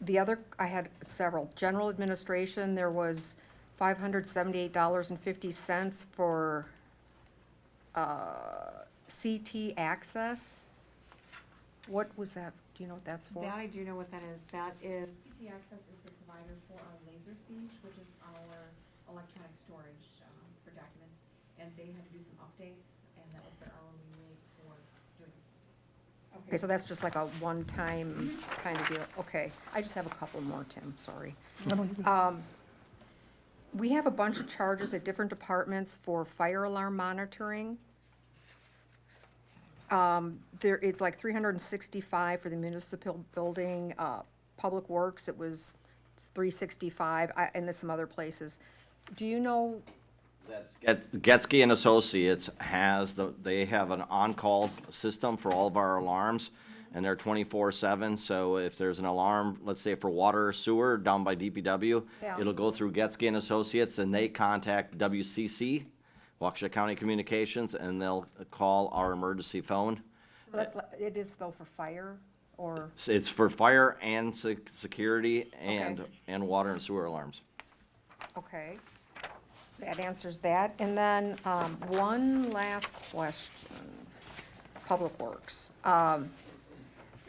The other, I had several. General administration, there was $578.50 for CT access. What was that? Do you know what that's for? That I do know what that is. That is, CT Access is the provider for our Laserfiche, which is our electronic storage for documents. And they had to do some updates, and that was their hourly rate for doing this. Okay, so that's just like a one-time kind of deal. Okay, I just have a couple more, Tim, sorry. We have a bunch of charges at different departments for fire alarm monitoring. It's like $365 for the municipal building, Public Works, it's $365, and there's some other places. Do you know Getzky and Associates they have an on-call system for all of our alarms, and they're 24/7, so if there's an alarm, let's say for water or sewer down by DPW, Yeah. it'll go through Getzky and Associates, and they contact WCC, Waukesha County Communications, and they'll call our emergency phone. So it is though for fire or? It's for fire and security and water and sewer alarms. Okay, that answers that. And then, one last question, Public Works.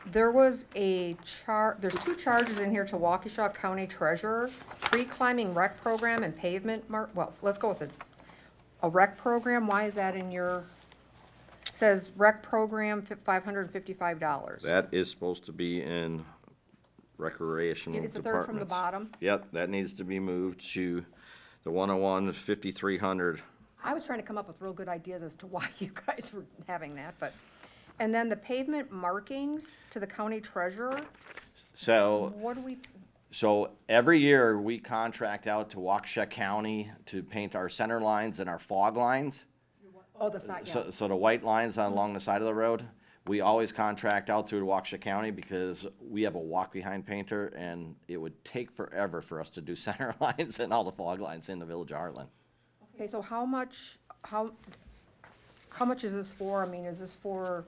There was there's two charges in here to Waukesha County Treasurer, tree climbing rec program and pavement well, let's go with a rec program. Why is that in your, it says rec program, $555. That is supposed to be in recreational It's the third from the departments. bottom. Yep, that needs to be moved to the 101, 5300. I was trying to come up with real good ideas as to why you guys were having that, but, and then the pavement markings to the county treasurer, So, what do we, so every year we contract out to Waukesha County to paint our center lines and our fog lines. oh, that's not yet. So the white lines along the side of the road, we always contract out through Waukesha County because we have a walk-behind painter, and it would take forever for us to do center lines and all the fog lines in the village of Hartland. Okay, so how much is this for? I mean, is this for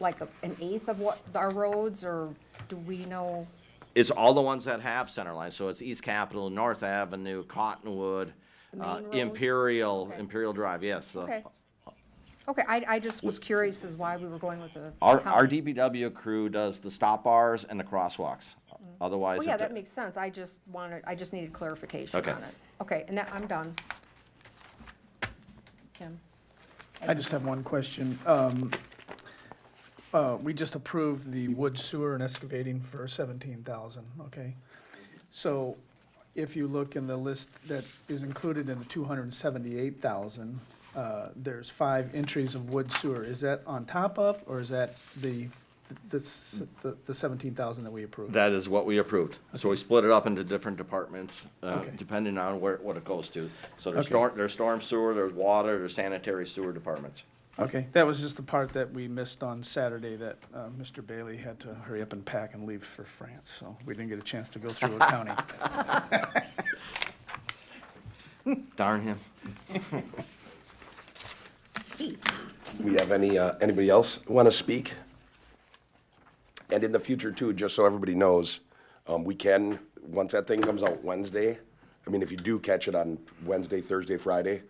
like an eighth of what our roads, or do we know? It's all the ones that have center lines, so it's East Capitol, North Avenue, Cottonwood, The main roads? Imperial Drive, yes. Okay. Okay, I just was curious as why we were going with the. Our county. DPW crew does the stop bars and the crosswalks. Otherwise, Well, yeah, if that the- makes sense. I just needed clarification Okay. on it. Okay, and that, I'm done. Kim? I just have one question. We just approved the wood, sewer, and excavating for 17,000, okay? So if you look in the list that is included in the 278,000, there's 5 entries of wood, sewer. Is that on top of, or is that the 17,000 that we approved? that is what we approved. So we split it up into different departments, Okay. depending on what it goes to. So Okay. there's storm sewer, there's water, there's sanitary sewer departments. Okay, that was just the part that we missed on Saturday, that Mr. Bailey had to hurry up and pack and leave for France, so we didn't get a chance to go through accounting. Darn him. We have anybody else want to speak? And in the future too, just so everybody knows, we can, once that thing comes out Wednesday, I mean, if you do catch it on Wednesday, Thursday, Friday,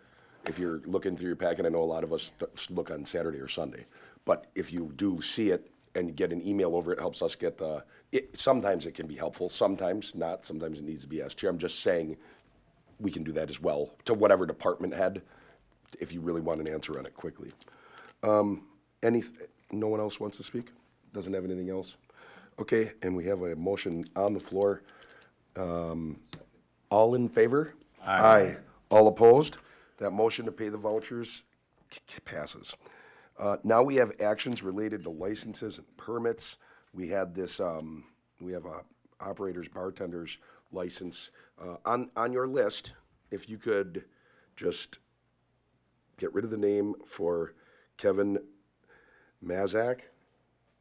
if you're looking through your packet, I know a lot of us look on Saturday or Sunday. But if you do see it and get an email over, it helps us get sometimes it can be helpful, sometimes not, sometimes it needs to be asked here. I'm just saying we can do that as well to whatever department head, if you really want an answer on it quickly. No one else wants to speak? Doesn't have anything else? Okay, and we have a motion on the floor. All in favor? Aye. All opposed? That motion to pay the vouchers passes. Now we have actions related to licenses and permits. We had this, we have a operator's bartender's license. On your list, if you could just get rid of the name for Kevin Mazak.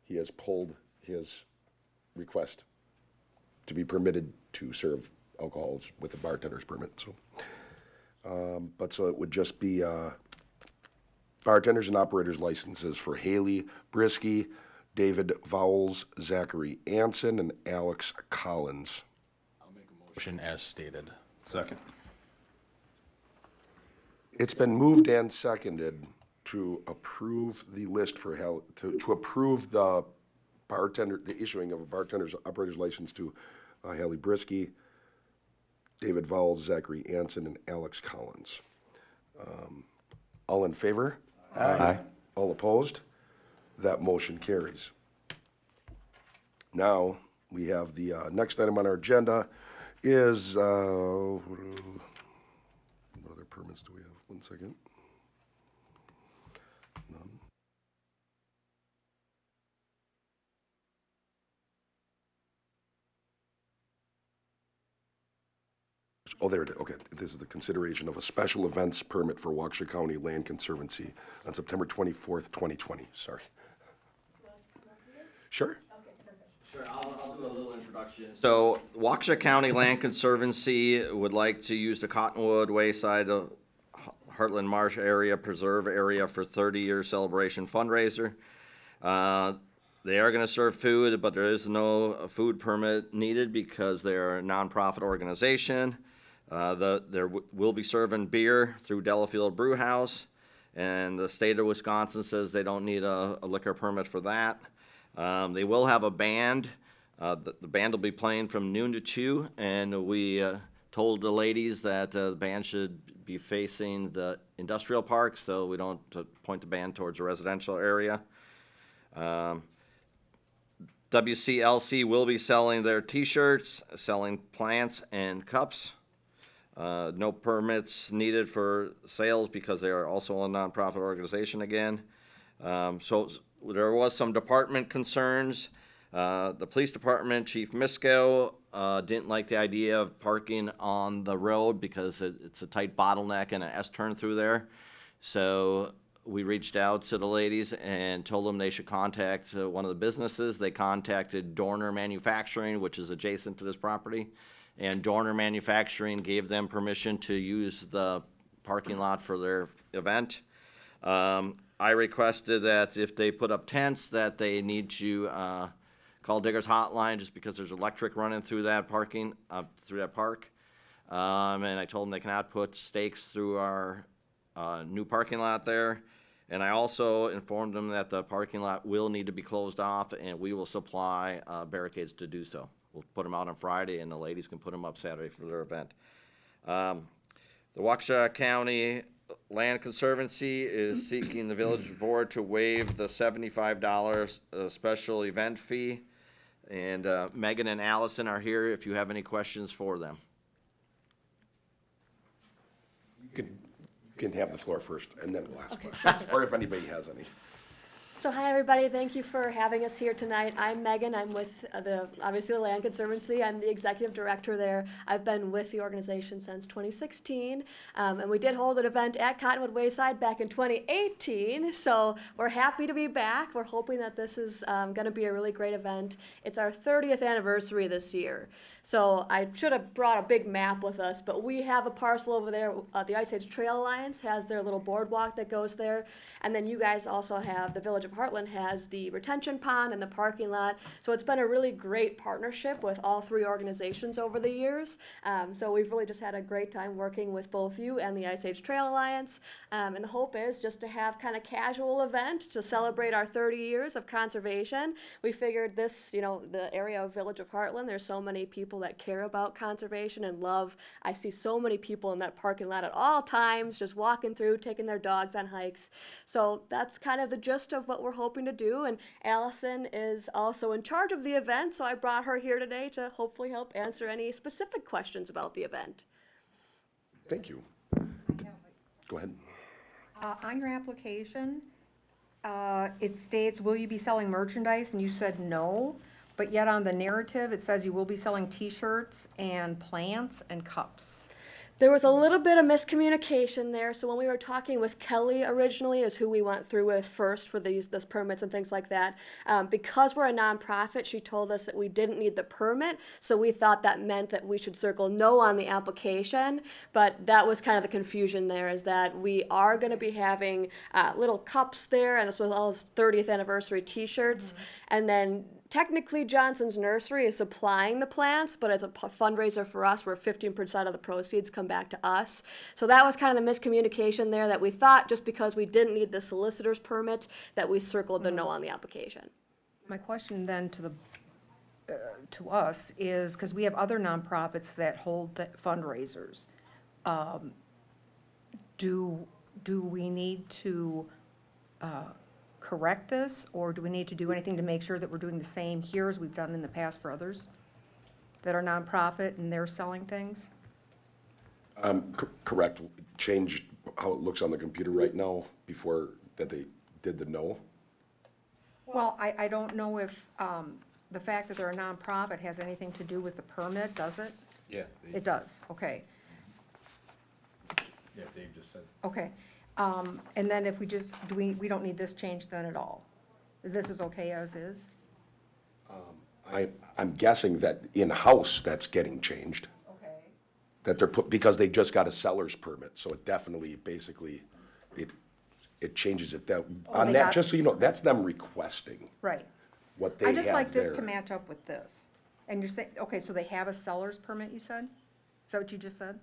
He has pulled his request to be permitted to serve alcohols with a bartender's permit, so. So it would just be bartenders and operators licenses for Haley Brisky, David Vowles, Zachary Anson, and Alex Collins. Motion as stated. Second. It's been moved and seconded to approve the list for to approve the issuing of a bartender's operator's license to Haley Brisky, David Vowles, Zachary Anson, and Alex Collins. All in favor? Aye. All opposed? That motion carries. Now, we have the next item on our agenda is, what other permits do we have? One second. None. Oh, there it is. Okay. This is the consideration of a special events permit for Waukesha County Land Conservancy on September 24th, 2020. Sorry. Sure. Sure, I'll do a little introduction. So, Waukesha County Land Conservancy would like to use the Cottonwood Wayside Hartland Marsh area, preserve area for 30-year celebration fundraiser. They are going to serve food, but there is no food permit needed because they're a nonprofit organization. There will be serving beer through Delafield Brew House, and the state of Wisconsin says they don't need a liquor permit for that. They will have a band. The band will be playing from noon to 2, and we told the ladies that the band should be facing the industrial park, so we don't point the band towards a residential area. WCLC will be selling their t-shirts, selling plants and cups. No permits needed for sales because they are also a nonprofit organization again. So there was some department concerns. The police department, Chief Misko, didn't like the idea of parking on the road because it's a tight bottleneck and an S-turn through there. So we reached out to the ladies and told them they should contact one of the businesses. They contacted Dorner Manufacturing, which is adjacent to this property. And Dorner Manufacturing gave them permission to use the parking lot for their event. I requested that if they put up tents, that they need to call Digger's Hotline just because there's electric running through that parking, through that park. And I told them they cannot put stakes through our new parking lot there. And I also informed them that the parking lot will need to be closed off, and we will supply barricades to do so. We'll put them out on Friday, and the ladies can put them up Saturday for their event. The Waukesha County Land Conservancy is seeking the village board to waive the $75 special event fee. And Megan and Allison are here if you have any questions for them. You can have the floor first, and then we'll ask questions, or if anybody has any. So hi, everybody. Thank you for having us here tonight. I'm Megan. I'm with obviously the Land Conservancy. I'm the executive director there. I've been with the organization since 2016, and we did hold an event at Cottonwood Wayside back in 2018, so we're happy to be back. We're hoping that this is going to be a really great event. It's our 30th anniversary this year. So I should have brought a big map with us, but we have a parcel over there. The Ice Age Trail Alliance has their little boardwalk that goes there. And then you guys also have, the Village of Hartland has the retention pond and the parking lot. So it's been a really great partnership with all three organizations over the years. So we've really just had a great time working with both you and the Ice Age Trail Alliance. And the hope is just to have kind of casual event to celebrate our 30 years of conservation. We figured this, the area of Village of Hartland, there's so many people that care about conservation and love. I see so many people in that parking lot at all times, just walking through, taking their dogs on hikes. So that's kind of the gist of what we're hoping to do. And Allison is also in charge of the event, so I brought her here today to hopefully help answer any specific questions about the event. Thank you. Go ahead. On your application, it states, will you be selling merchandise? And you said no. But yet on the narrative, it says you will be selling t-shirts and plants and cups. There was a little bit of miscommunication there. So when we were talking with Kelly originally, is who we went through with first for these permits and things like that. Because we're a nonprofit, she told us that we didn't need the permit. So we thought that meant that we should circle no on the application. But that was kind of the confusion there, is that we are going to be having little cups there, and as well as 30th anniversary t-shirts. Mm-hmm. And then technically Johnson's Nursery is supplying the plants, but it's a fundraiser for us where 15% of the proceeds come back to us. So that was kind of the miscommunication there, that we thought just because we didn't need the solicitor's permit that we circled the no on the application. My question then to us is, because we have other nonprofits that hold fundraisers, do we need to correct this, or do we need to do anything to make sure that we're doing the same here as we've done in the past for others that are nonprofit and they're selling things? Correct. Changed how it looks on the computer right now before that they did the no. Well, I don't know if the fact that they're a nonprofit has anything to do with the permit, does it? Yeah. It does, okay. Yeah, Dave just said. Okay, and then if we just, we don't need this change then at all? This is okay as is? I'm guessing that in-house, that's getting changed. Okay. That they're put, because they just got a seller's permit, so it definitely, basically, it changes it. Oh, On they that, got- just so you know, that's them requesting Right. what they I have just like this there. to match up with this. And you're saying, okay, so they have a seller's permit, you said? Is that what you just said?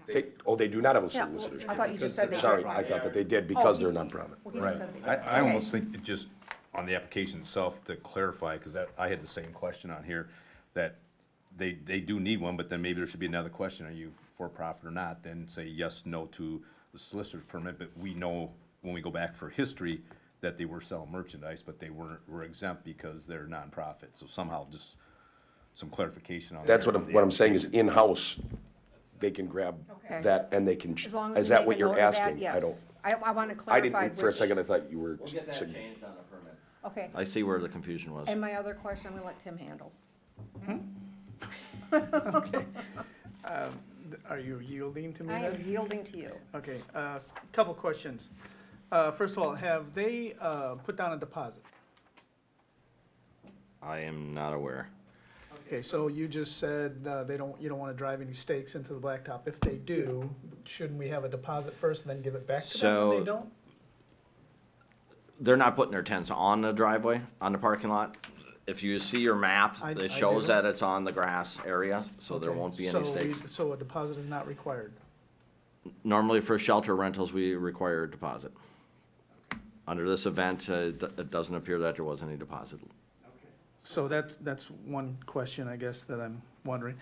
They do not have a Yeah, solicitor's. I thought you just said they Sorry, did. I thought that they did because Oh, they're nonprofit. Well, he Right. just said they did. I Okay. almost think it just, on the application itself, to clarify, because I had the same question on here, that they do need one, but then maybe there should be another question, are you for profit or not? Then say yes, no to the solicitor's permit, but we know when we go back for history that they were selling merchandise, but they were exempt because they're nonprofit. So somehow just some clarification on that. That's what I'm saying is in-house, they can grab Okay. that and they can, As long as is we that make what a you're note of that, asking? I don't. yes. I want to I clarify didn't, for a which- second, I thought you were. We'll get that saying- changed on the permit. Okay. I see where the confusion was. And my other question, I'm gonna let Tim handle. Okay. Are you yielding to me I then? am yielding to you. Okay, couple questions. First of all, have they put down a deposit? I am not aware. Okay, so you just said you don't want to drive any stakes into the blacktop. If they do, shouldn't we have a deposit first and then give it back to them when So- they don't? They're not putting their tents on the driveway, on the parking lot. If you see your map, I it shows do. that it's on the grass area, so there Okay, won't be so any we- stakes. So a deposit is not required? Normally for shelter rentals, we require a deposit. Under this event, it doesn't appear that there was any deposit. So that's one question, I guess, that I'm wondering.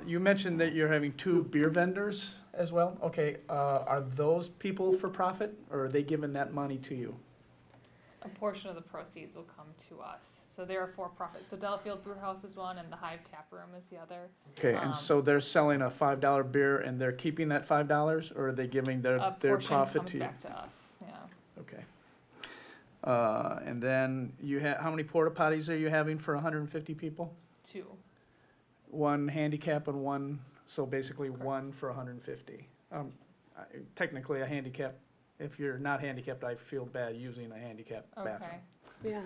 You mentioned that you're having 2 beer vendors as well. Okay, are those people for profit, or are they giving that money to you? A portion of the proceeds will come to us. So they're a for-profit. So Delafield Brew House is one and the Hive Tap Room is the other. Okay, and so they're selling a $5 beer and they're keeping that $5, or are they giving their A portion profit comes to you? back to us, yeah. Okay. And then how many porta potties are you having for 150 people? 2. One handicap and one, so basically one for 150. Technically a handicap, if you're not handicapped, I feel bad using a handicap bathroom. Okay. Yeah.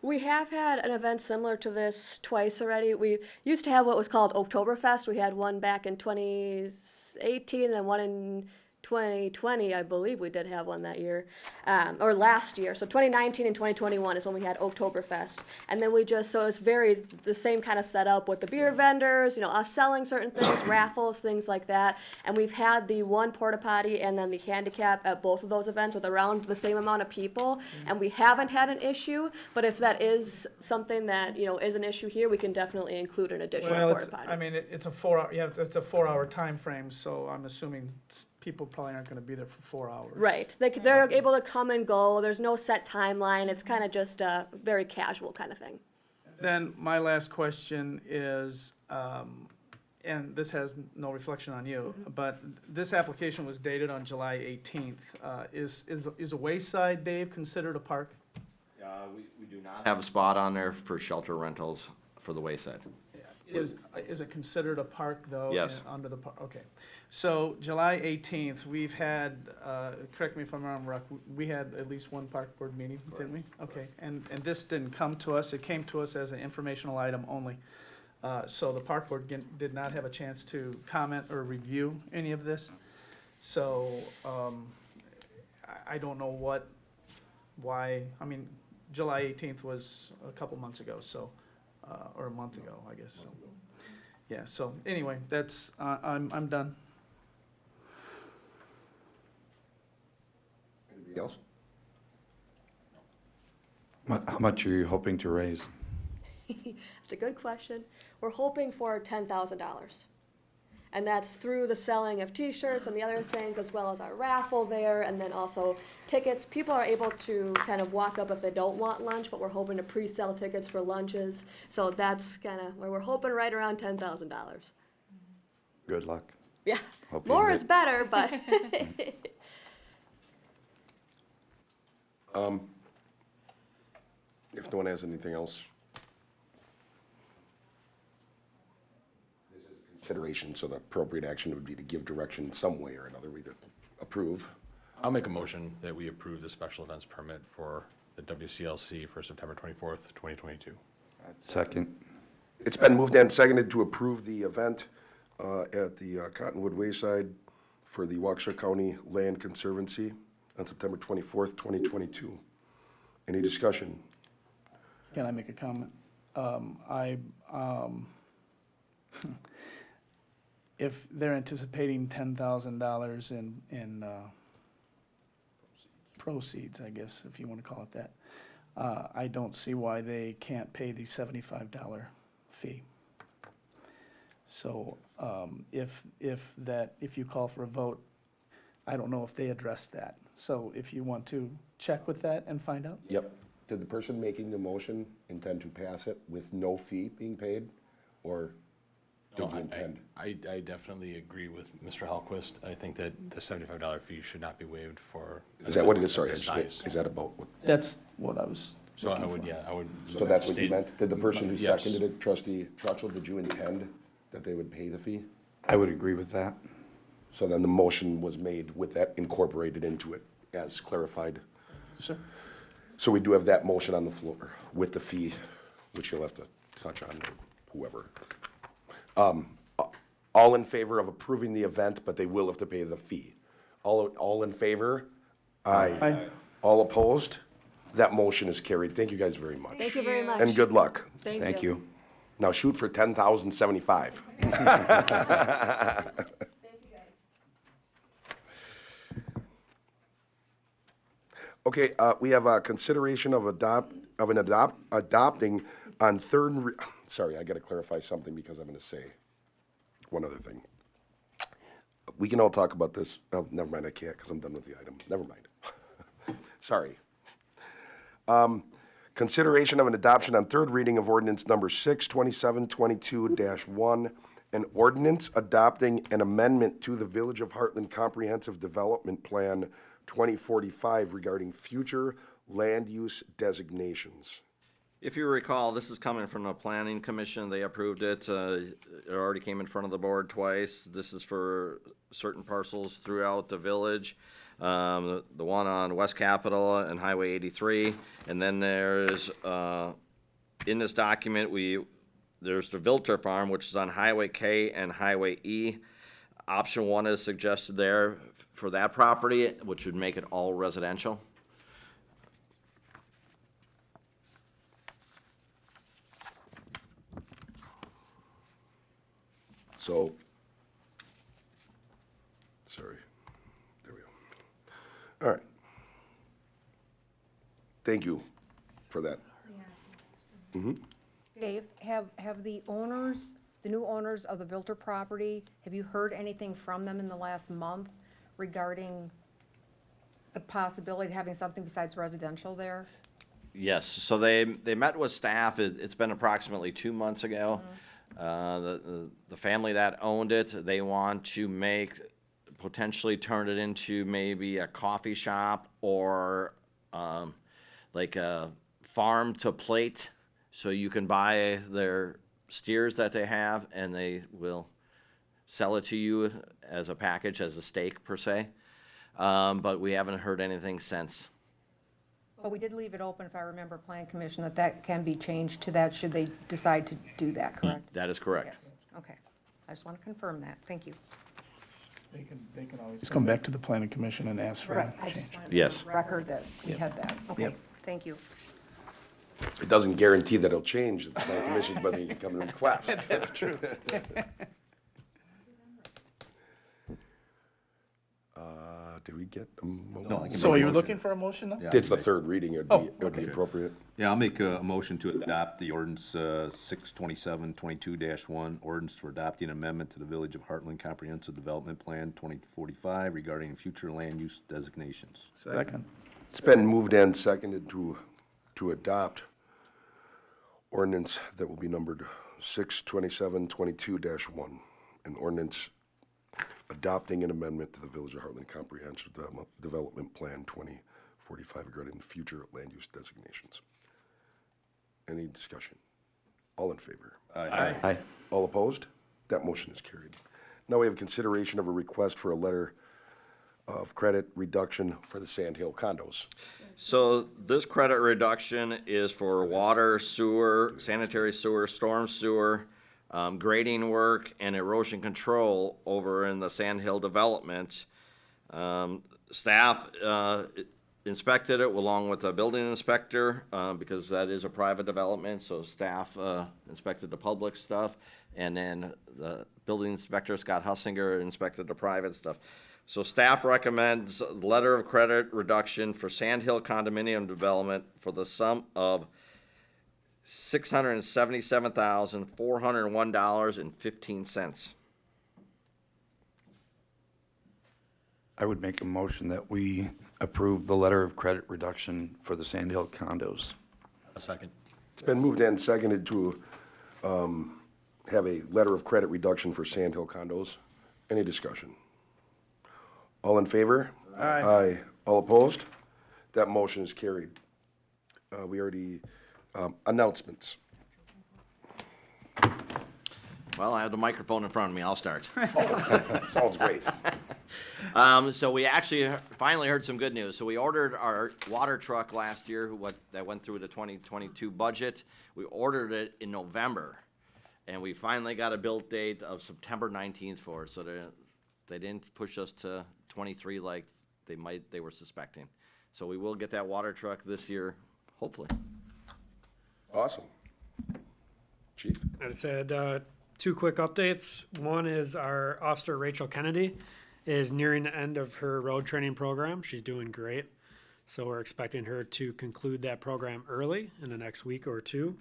We have had an event similar to this twice already. We used to have what was called Oktoberfest. We had one back in 2018 and then one in 2020, I believe we did have one that year, or last year. So 2019 and 2021 is when we had Oktoberfest. And then so it's the same kind of setup with the beer vendors, us selling certain things, raffles, things like that. And we've had the one porta potty and then the handicap at both of those events with around the same amount of people. And we haven't had an issue, but if that is something that, is an issue here, we can definitely include an additional porta potty. I mean, it's a 4-hour, it's a 4-hour time frame, so I'm assuming people probably aren't gonna be there for 4 hours. Right. They're able to come and go. There's no set timeline. It's kind of just a very casual kind of thing. Then my last question is, and this has no reflection on you, but this application was dated on July 18th. Is a Wayside, Dave, considered a park? We do not have a spot on there for shelter rentals for the Wayside. Is it considered a park, though? Yes. Under the, okay. So July 18th, we've had, correct me if I'm wrong, Ruck, we had at least one park board meeting, didn't we? Okay, and this didn't come to us, it came to us as an informational item only. So the park board did not have a chance to comment or review any of this. So, I don't know why, I mean, July 18th was a couple months ago, so, or a month ago, I guess. So. Yeah, so anyway, that's, I'm done. Anybody else? How much are you hoping to raise? It's a good question. We're hoping for $10,000. And that's through the selling of t-shirts and the other things, as well as our raffle there, and then also tickets. People are able to kind of walk up if they don't want lunch, but we're hoping to pre-sell tickets for lunches. So that's kind of where we're hoping, right around $10,000. Good luck. Yeah, Hope you more hit. is better, but. If no one has anything else. This is a consideration, so the appropriate action would be to give direction in some way or another, either approve. I'll make a motion that we approve the special events permit for the WCLC for September 24th, 2022. Second. It's been moved and seconded to approve the event at the Cottonwood Wayside for the Waukesha County Land Conservancy on September 24th, 2022. Any discussion? Can I make a comment? If they're anticipating $10,000 in proceeds, I guess, if you want to call it that, I don't see why they can't pay the $75 fee. So if you call for a vote, I don't know if they address that. So if you want to check with that and find out? Yep. Did the person making the motion intend to pass it with no fee being paid, or did you intend? I definitely agree with Mr. Hallquist. I think that the $75 fee should not be waived for. Is that what it is? Sorry, that size. is that about what? That's what I was So I looking would, for. yeah, I would. So that's what you state- meant? Did the person who Yes. seconded it, Trustee Trutchell, did you intend that they would pay the fee? I would agree with that. So then the motion was made with that incorporated into it as clarified. Sir? So we do have that motion on the floor with the fee, which you'll have to touch on, whoever. All in favor of approving the event, but they will have to pay the fee. All in favor? Aye. Aye. All opposed? That motion is carried. Thank you guys very much. Thank you very much. And good luck. Thank you. Now shoot for 10,075. Okay, we have a consideration of adopting on sorry, I gotta clarify something because I'm gonna say one other thing. We can all talk about this. Oh, never mind, I can't because I'm done with the item. Never mind. Sorry. Consideration of an adoption on third reading of ordinance number 6/2722-1, an ordinance adopting an amendment to the Village of Hartland Comprehensive Development Plan 2045 regarding future land use designations. If you recall, this is coming from the Planning Commission. They approved it. It already came in front of the board twice. This is for certain parcels throughout the village. The one on West Capitol and Highway 83. And then there's, in this document, there's the Vilter Farm, which is on Highway K and Highway E. Option 1 is suggested there for that property, which would make it all residential. So, sorry, there we go. All right. Thank you for that. Dave, have the owners, the new owners of the Vilter property, have you heard anything from them in the last month regarding the possibility of having something besides residential there? Yes, so they met with staff. It's been approximately 2 months ago. The family that owned it, they want to potentially turn it into maybe a coffee shop or like a farm to plate, so you can buy their steers that they have and they will sell it to you as a package, as a steak per se. But we haven't heard anything since. But we did leave it open, if I remember, Plan Commission, that can be changed to that should they decide to do that, correct? That is correct. Yes, okay. I just want to confirm that. Thank you. They can always come back to the Planning Commission and ask for Right, a I change. just wanted Yes. to record that we had that. Okay, Yep. thank you. It doesn't guarantee that it'll change the planning commission, but you can come and request. That's true. Did we get a motion? No, I can So make a you're motion. looking for a motion now? Yeah. It's the third reading, it would be okay. appropriate. Yeah, I'll make a motion to adopt the ordinance 6/27/22-1, ordinance for adopting amendment to the Village of Heartland Comprehensive Development Plan 2045 regarding future land use designations. Second. It's been moved and seconded to adopt ordinance that will be numbered 6/27/22-1, an ordinance adopting an amendment to the Village of Heartland Comprehensive Development Plan 2045 regarding the future land use designations. Any discussion? All in favor? Aye. Aye. All opposed? That motion is carried. Now we have consideration of a request for a letter of credit reduction for the Sand Hill condos. So this credit reduction is for water, sewer, sanitary sewer, storm sewer, grading work, and erosion control over in the Sand Hill development. Staff inspected it along with the building inspector, because that is a private development, so staff inspected the public stuff, and then the building inspector, Scott Hussinger, inspected the private stuff. So staff recommends a letter of credit reduction for Sand Hill condominium development for the sum of $677,401.15. I would make a motion that we approve the letter of credit reduction for the Sand Hill condos. A second. It's been moved and seconded to have a letter of credit reduction for Sand Hill condos. Any discussion? All in favor? Aye. Aye. All opposed? That motion is carried. We already, announcements. Well, I have the microphone in front of me, I'll start. Sounds great. So we actually finally heard some good news. So we ordered our water truck last year, that went through the 2022 budget. We ordered it in November, and we finally got a build date of September 19th for it. So they didn't push us to 23 like they were suspecting. So we will get that water truck this year, hopefully. Awesome. Chief? I said, two quick updates. One is our officer, Rachel Kennedy, is nearing the end of her road training program. She's doing great. So we're expecting her to conclude that program early in the next week or two.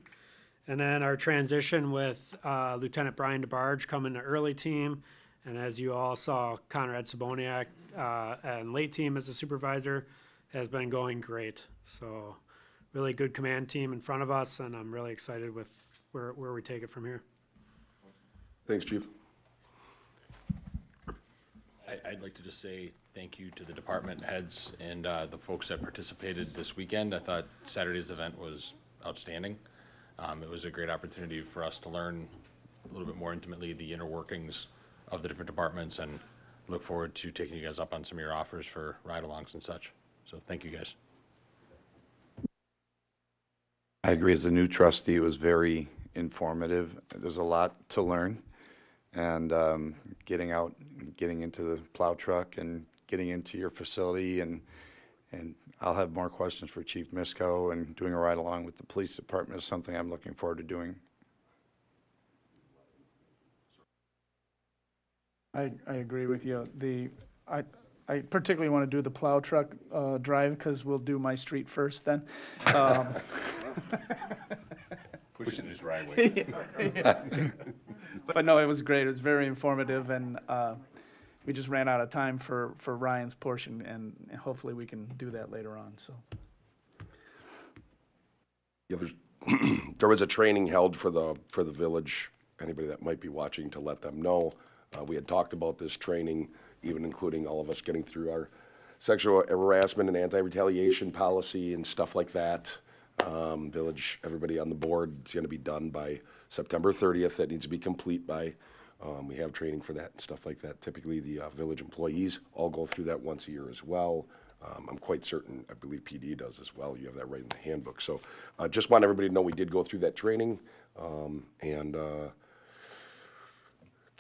And then our transition with Lieutenant Brian DeBarge coming to early team. And as you all saw, Conrad Ceboniak and late team as a supervisor has been going great. So really good command team in front of us, and I'm really excited with where we take it from here. Thanks, Chief. I'd like to just say thank you to the department heads and the folks that participated this weekend. I thought Saturday's event was outstanding. It was a great opportunity for us to learn a little bit more intimately the inner workings of the different departments, and look forward to taking you guys up on some of your offers for ride-alongs and such. So thank you, guys. I agree. As a new trustee, it was very informative. There's a lot to learn, and getting out, getting into the plow truck, and getting into your facility, and I'll have more questions for Chief Misko, and doing a ride along with the police department is something I'm looking forward to doing. I agree with you. I particularly want to do the plow truck drive, because we'll do my street first then. Push it in his driveway. Yeah. But no, it was great. It was very informative, and we just ran out of time for Ryan's portion, and hopefully we can do that later on, so. Yeah, there was a training held for the village, anybody that might be watching, to let them know. We had talked about this training, even including all of us getting through our sexual harassment and anti-retaliation policy and stuff like that. Village, everybody on the board, it's going to be done by September 30th. That needs to be complete by. We have training for that and stuff like that. Typically, the village employees all go through that once a year as well. I'm quite certain, I believe PD does as well. You have that right in the handbook. So just want everybody to know we did go through that training, and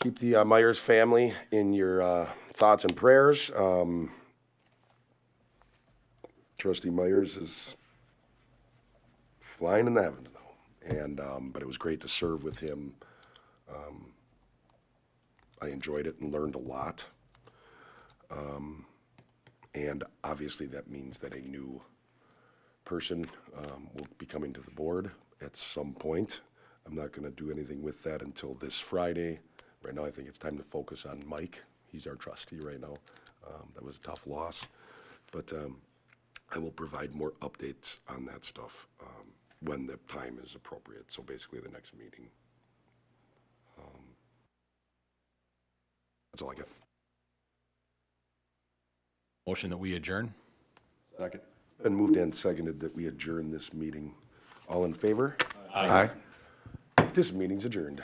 keep the Myers family in your thoughts and prayers. Trustee Myers is flying in the heavens now, and but it was great to serve with him. I enjoyed it and learned a lot. And obviously that means that a new person will be coming to the board at some point. I'm not going to do anything with that until this Friday. Right now, I think it's time to focus on Mike. He's our trustee right now. That was a tough loss, but I will provide more updates on that stuff when the time is appropriate. So basically the next meeting. That's all I got. Motion that we adjourn. Second. Been moved and seconded that we adjourn this meeting. All in favor? Aye. This meeting's adjourned.